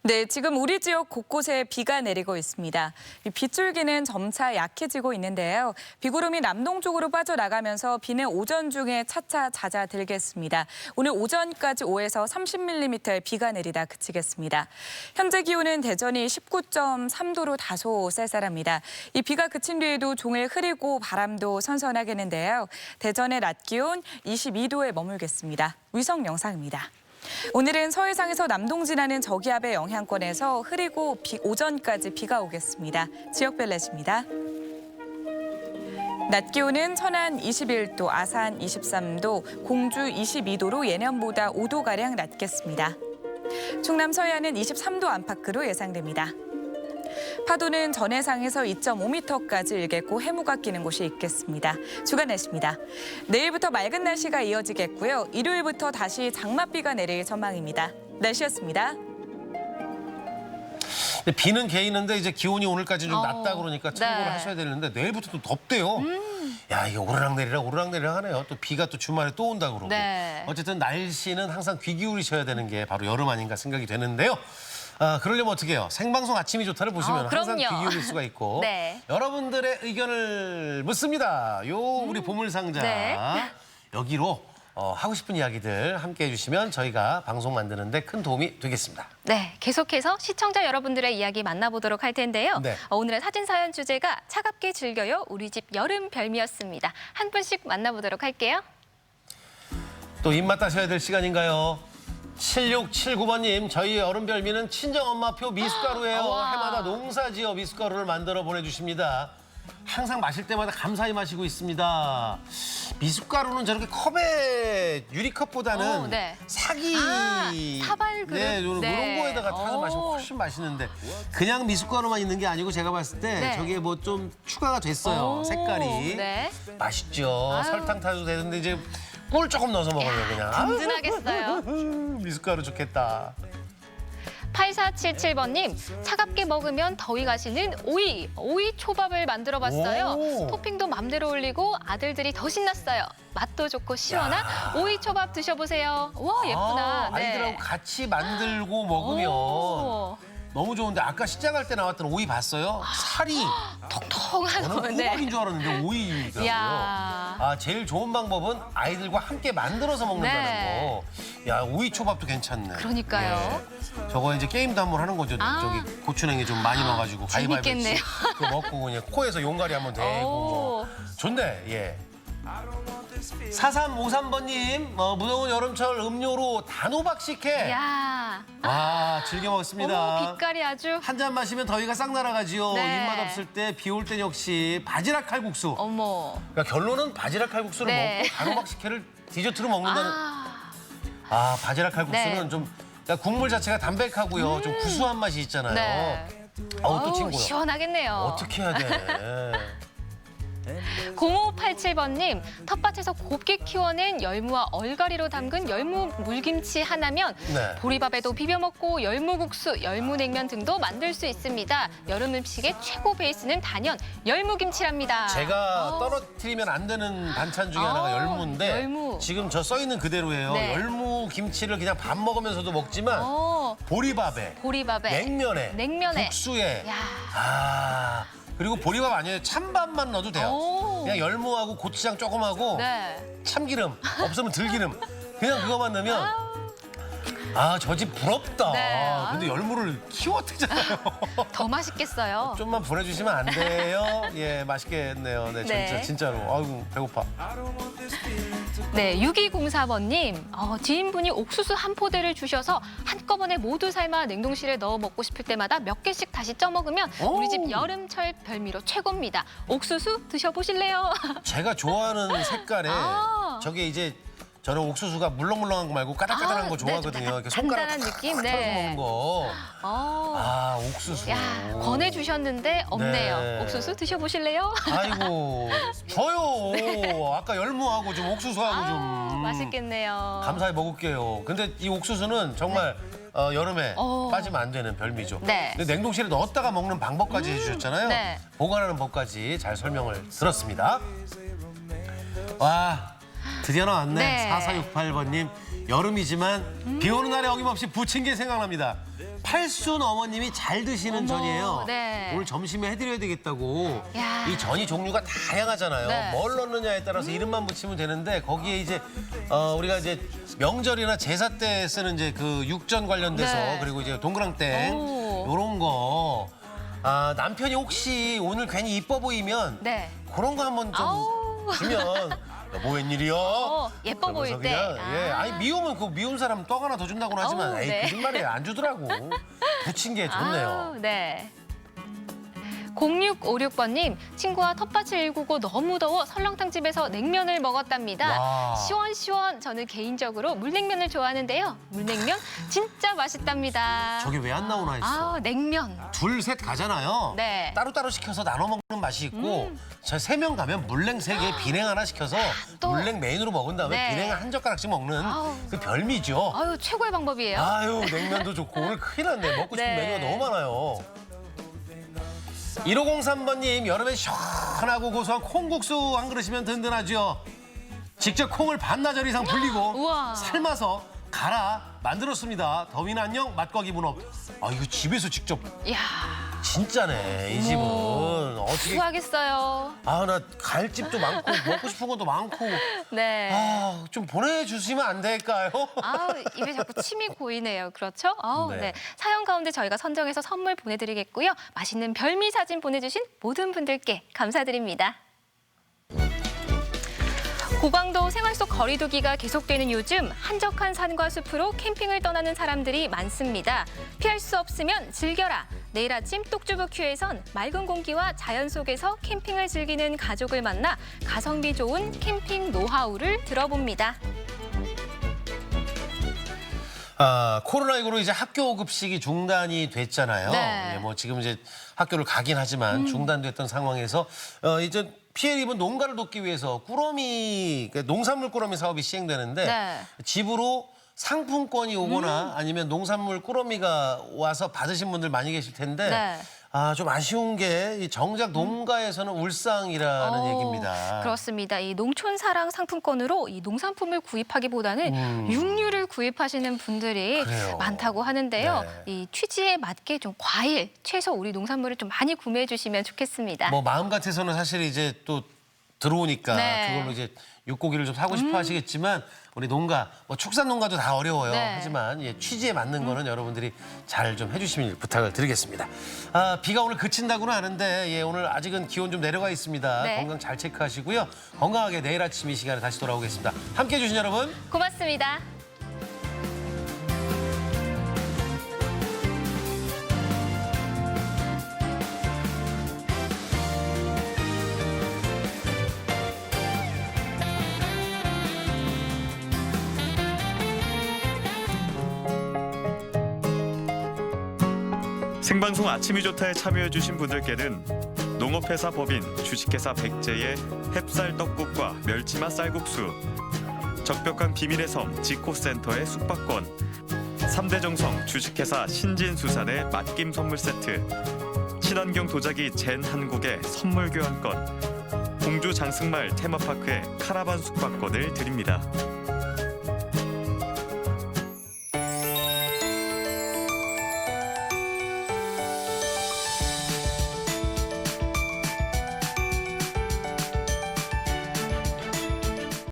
S3: 네, 지금 우리 지역 곳곳에 비가 내리고 있습니다. 이 빗줄기는 점차 약해지고 있는데요. 비구름이 남동쪽으로 빠져나가면서 비는 오전 중에 차차 잦아들겠습니다. 오늘 오전까지 5에서 30mm의 비가 내리다 그치겠습니다. 현재 기온은 대전이 19.3도로 다소 쌀쌀합니다. 이 비가 그친 뒤에도 종일 흐리고 바람도 선선하겠는데요. 대전의 낮 기온 22도에 머물겠습니다. 위성 영상입니다. 오늘은 서해상에서 남동 지나는 저기압의 영향권에서 흐리고 오전까지 비가 오겠습니다. 지역별 날씨입니다. 낮 기온은 천안 21도, 아산 23도, 공주 22도로 예년보다 5도가량 낮겠습니다. 충남 서해안은 23도 안팎으로 예상됩니다. 파도는 전해상에서 2.5m까지 일겠고 해무가 끼는 곳이 있겠습니다. 주간 날씨입니다. 내일부터 맑은 날씨가 이어지겠고요. 일요일부터 다시 장맛비가 내릴 전망입니다. 날씨였습니다.
S1: 근데 비는 개이는데 이제 기온이 오늘까지 좀 낮다 그러니까 참고를
S2: 네.
S1: 하셔야 되는데 내일부터 또 덥대요. 야 이게 오르락내리락 하네요. 또 비가 또 주말에 또 온다 그러고.
S2: 네.
S1: 어쨌든 날씨는 항상 귀 기울이셔야 되는 게 바로 여름 아닌가 생각이 되는데요. 그러려면 어떻게 해요? 생방송 아침이 좋다를 보시면 항상 귀
S2: 그럼요.
S1: 기울일 수가 있고
S2: 네.
S1: 여러분들의 의견을 묻습니다. 요 우리 보물상자
S2: 네.
S1: 여기로 하고 싶은 이야기들 함께 해주시면 저희가 방송 만드는데 큰 도움이 되겠습니다.
S2: 네, 계속해서 시청자 여러분들의 이야기 만나보도록 할 텐데요.
S1: 네.
S2: 오늘의 사진 사연 주제가 차갑게 즐겨요 우리 집 여름 별미였습니다. 한 분씩 만나보도록 할게요.
S1: 또 입맛 따셔야 될 시간인가요? 7679번님, 저희 여름 별미는 친정엄마표 미숫가루예요.
S2: 와.
S1: 해마다 농사지어 미숫가루를 만들어 보내주십니다. 항상 마실 때마다 감사히 마시고 있습니다. 미숫가루는 저렇게 컵에 유리컵보다는
S2: 네.
S1: 사기
S2: 사발 그릇.
S1: 네, 이런
S2: 네.
S1: 거에다가 타서 마시면 훨씬 맛있는데 그냥 미숫가루만 있는 게 아니고 제가 봤을 때
S2: 네.
S1: 저게 뭐 좀 추가가 됐어요.
S2: 오,
S1: 색깔이.
S2: 네.
S1: 맛있죠.
S2: 아유.
S1: 설탕 타도 되는데 이제 꿀 조금 넣어서 먹으면 그냥.
S2: 든든하겠어요.
S1: 미숫가루 좋겠다.
S2: 8477번님, 차갑게 먹으면 더위 가시는 오이 초밥을 만들어봤어요.
S1: 오.
S2: 토핑도 맘대로 올리고 아들들이 더 신났어요. 맛도 좋고 시원한 오이 초밥 드셔보세요. 와, 예쁘다. 네.
S1: 아이들하고 같이 만들고 먹으면
S2: 오.
S1: 너무 좋은데 아까 시작할 때 나왔던 오이 봤어요? 살이
S2: 통통한
S1: 저는
S2: 네.
S1: 호박인 줄 알았는데 오이더라고요.
S2: 이야.
S1: 아, 제일 좋은 방법은 아이들과 함께 만들어서 먹는다는
S2: 네.
S1: 거. 야, 오이 초밥도 괜찮네.
S2: 그러니까요.
S1: 예. 저거 이제 게임도 한번 하는 거죠.
S2: 아.
S1: 저기 고추냉이 좀 많이 넣어가지고 가위바위보
S2: 재밌겠네요.
S1: 그거 먹고 그냥 코에서 용가리 한번 대고 뭐. 좋네. 예. 4353번님, 무더운 여름철 음료로 단호박 식혜.
S2: 야.
S1: 와, 즐겨 먹습니다.
S2: 어머, 빛깔이 아주.
S1: 한 잔 마시면 더위가 싹 날아가지요.
S2: 네.
S1: 입맛 없을 때, 비 올 땐 역시 바지락 칼국수.
S2: 어머.
S1: 그러니까 결론은 바지락 칼국수를
S2: 네.
S1: 먹고 단호박 식혜를 디저트로 먹는다는.
S2: 아,
S1: 바지락 칼국수는
S2: 네.
S1: 좀 그러니까 국물 자체가 담백하고요. 좀 구수한 맛이 있잖아요.
S2: 네.
S1: 또
S2: 어우,
S1: 친구야.
S2: 시원하겠네요.
S1: 어떻게 해야 돼?
S2: 0587번님, 텃밭에서 곱게 키워낸 열무와 얼갈이로 담근 열무 물김치 하나면
S1: 네.
S2: 보리밥에도 비벼 먹고 열무국수, 열무냉면 등도 만들 수 있습니다. 여름 음식의 최고 베이스는 단연 열무김치랍니다.
S1: 제가 떨어뜨리면 안 되는 반찬 중에 하나가 열무인데
S2: 열무.
S1: 지금 저 써 있는 그대로예요.
S2: 네.
S1: 열무 김치를 그냥 밥 먹으면서도 먹지만 보리밥에, 냉면에, 국수에.
S2: 야.
S1: 그리고 보리밥 아니에요. 찬밥만 넣어도 돼요. 그냥 열무하고 고추장 조금 하고
S2: 네.
S1: 참기름, 없으면 들기름. 그냥 그거만 넣으면 저 집 부럽다.
S2: 네.
S1: 근데 열무를 키워뜨잖아요.
S2: 더 맛있겠어요.
S1: 좀만 보내주시면 안 돼요? 예, 맛있겠네요. 네,
S2: 네.
S1: 진짜로. 아이고, 배고파.
S2: 네, 6204번님, 지인분이 옥수수 한 포대를 주셔서 한꺼번에 모두 삶아 냉동실에 넣어 먹고 싶을 때마다 몇 개씩 다시 쪄 먹으면 우리 집 여름철 별미로 최고입니다. 옥수수 드셔보실래요?
S1: 제가 좋아하는 색깔에 저게 이제 저는 옥수수가 물렁물렁한 거 말고 까닥까닥한 거 좋아하거든요.
S2: 네,
S1: 이렇게 손가락
S2: 단단한 느낌.
S1: 탁 털어서 먹는 거. 옥수수.
S2: 야, 권해주셨는데 없네요.
S1: 네.
S2: 옥수수 드셔보실래요?
S1: 아이고, 저요.
S2: 네.
S1: 아까 열무하고 좀 옥수수하고 좀.
S2: 맛있겠네요.
S1: 감사히 먹을게요. 근데 이 옥수수는 정말 여름에 빠지면 안 되는 별미죠.
S2: 네.
S1: 근데 냉동실에 넣었다가 먹는 방법까지 해주셨잖아요.
S2: 네.
S1: 보관하는 법까지 잘 설명을 들었습니다. 와, 드디어 나왔네.
S2: 네.
S1: 4468번님. 여름이지만 비 오는 날에 어김없이 부침개 생각납니다. 팔순 어머님이 잘 드시는 전이에요.
S2: 네.
S1: 오늘 점심에 해드려야 되겠다고.
S2: 야.
S1: 이 전이 종류가 다양하잖아요.
S2: 네.
S1: 뭘 넣느냐에 따라서 이름만 붙이면 되는데 거기에 이제 우리가 이제 명절이나 제사 때 쓰는 이제 그 육전 관련돼서
S2: 네.
S1: 그리고 이제 동그랑땡
S2: 오.
S1: 요런 거. 남편이 혹시 오늘 괜히 이뻐 보이면
S2: 네.
S1: 그런 거 한번 좀 주면 여보 웬일이야?
S2: 예뻐 보일
S1: 그러면서
S2: 때.
S1: 그냥, 아니 미우면 그 미운 사람 떡 하나 더 준다고는 하지만
S2: 아우,
S1: 에이
S2: 네.
S1: 거짓말이에요. 안 주더라고. 부친 게 좋네요.
S2: 아우, 네. 0656번님, 친구와 텃밭을 일구고 너무 더워 설렁탕 집에서 냉면을 먹었답니다.
S1: 와.
S2: 시원시원. 저는 개인적으로 물냉면을 좋아하는데요. 물냉면 진짜 맛있답니다.
S1: 저게 왜 안 나오나 했어.
S2: 냉면.
S1: 둘, 셋 가잖아요.
S2: 네.
S1: 따로따로 시켜서 나눠 먹는 맛이 있고 저 3명 가면 물냉 3개에 비냉 하나 시켜서 물냉 메인으로 먹은 다음에
S2: 네.
S1: 비냉 한 젓가락씩 먹는 그 별미죠.
S2: 아유, 최고의 방법이에요.
S1: 아유, 냉면도 좋고 오늘 큰일 났네. 먹고 싶은
S2: 네.
S1: 메뉴가 너무 많아요. 1503번님, 여름에 시원하고 고소한 콩국수 한 그릇이면 든든하죠. 직접 콩을 반나절 이상 불리고
S2: 우와.
S1: 삶아서 갈아 만들었습니다. 더위는 안녕, 맛과 기분 업. 이거 집에서 직접
S2: 이야.
S1: 진짜네 이 집은. 어떻게?
S2: 수고하겠어요.
S1: 아, 나 갈 집도 많고 먹고 싶은 것도 많고.
S2: 네.
S1: 아, 좀 보내주시면 안 될까요?
S2: 입에 자꾸 침이 고이네요. 그렇죠?
S1: 네.
S2: 네. 사연 가운데 저희가 선정해서 선물 보내드리겠고요. 맛있는 별미 사진 보내주신 모든 분들께 감사드립니다. 고강도 생활 속 거리 두기가 계속되는 요즘 한적한 산과 숲으로 캠핑을 떠나는 사람들이 많습니다. 피할 수 없으면 즐겨라. 내일 아침 똑주부큐에선 맑은 공기와 자연 속에서 캠핑을 즐기는 가족을 만나 가성비 좋은 캠핑 노하우를 들어봅니다.
S1: 코로나19로 이제 학교 급식이 중단이 됐잖아요.
S2: 네.
S1: 뭐 지금 이제 학교를 가긴 하지만 중단됐던 상황에서 이제 피해를 입은 농가를 돕기 위해서 그러니까 농산물 꾸러미 사업이 시행되는데
S2: 네.
S1: 집으로 상품권이 오거나 아니면 농산물 꾸러미가 와서 받으신 분들 많이 계실 텐데
S2: 네.
S1: 좀 아쉬운 게 정작 농가에서는 울상이라는 얘기입니다.
S2: 그렇습니다. 이 농촌사랑 상품권으로 이 농산품을 구입하기보다는 육류를 구입하시는 분들이
S1: 그래요.
S2: 많다고 하는데요.
S1: 네.
S2: 이 취지에 맞게 좀 과일, 채소, 우리 농산물을 좀 많이 구매해 주시면 좋겠습니다.
S1: 뭐 마음 같아서는 사실 이제 또 들어오니까
S2: 네.
S1: 그걸로 이제 육고기를 좀 사고 싶어 하시겠지만 우리 농가, 뭐 축산 농가도 다 어려워요.
S2: 네.
S1: 하지만 취지에 맞는 거는 여러분들이 잘 좀 해주시길 부탁을 드리겠습니다. 비가 오늘 그친다고는 하는데 오늘 아직은 기온 좀 내려가 있습니다.
S2: 네.
S1: 건강 잘 체크하시고요. 건강하게 내일 아침 이 시간에 다시 돌아오겠습니다. 함께해 주신 여러분
S2: 고맙습니다.
S16: 생방송 아침이 좋다에 참여해주신 분들께는 농업회사 법인 주식회사 백제의 햅쌀 떡국과 멸치맛 쌀국수, 적벽한 비밀의 섬 지코센터의 숙박권, 3대 정성 주식회사 신진수산의 맛김 선물 세트, 친환경 도자기 젠 한국의 선물 교환권, 공주 장승말 테마파크의 카라반 숙박권을 드립니다.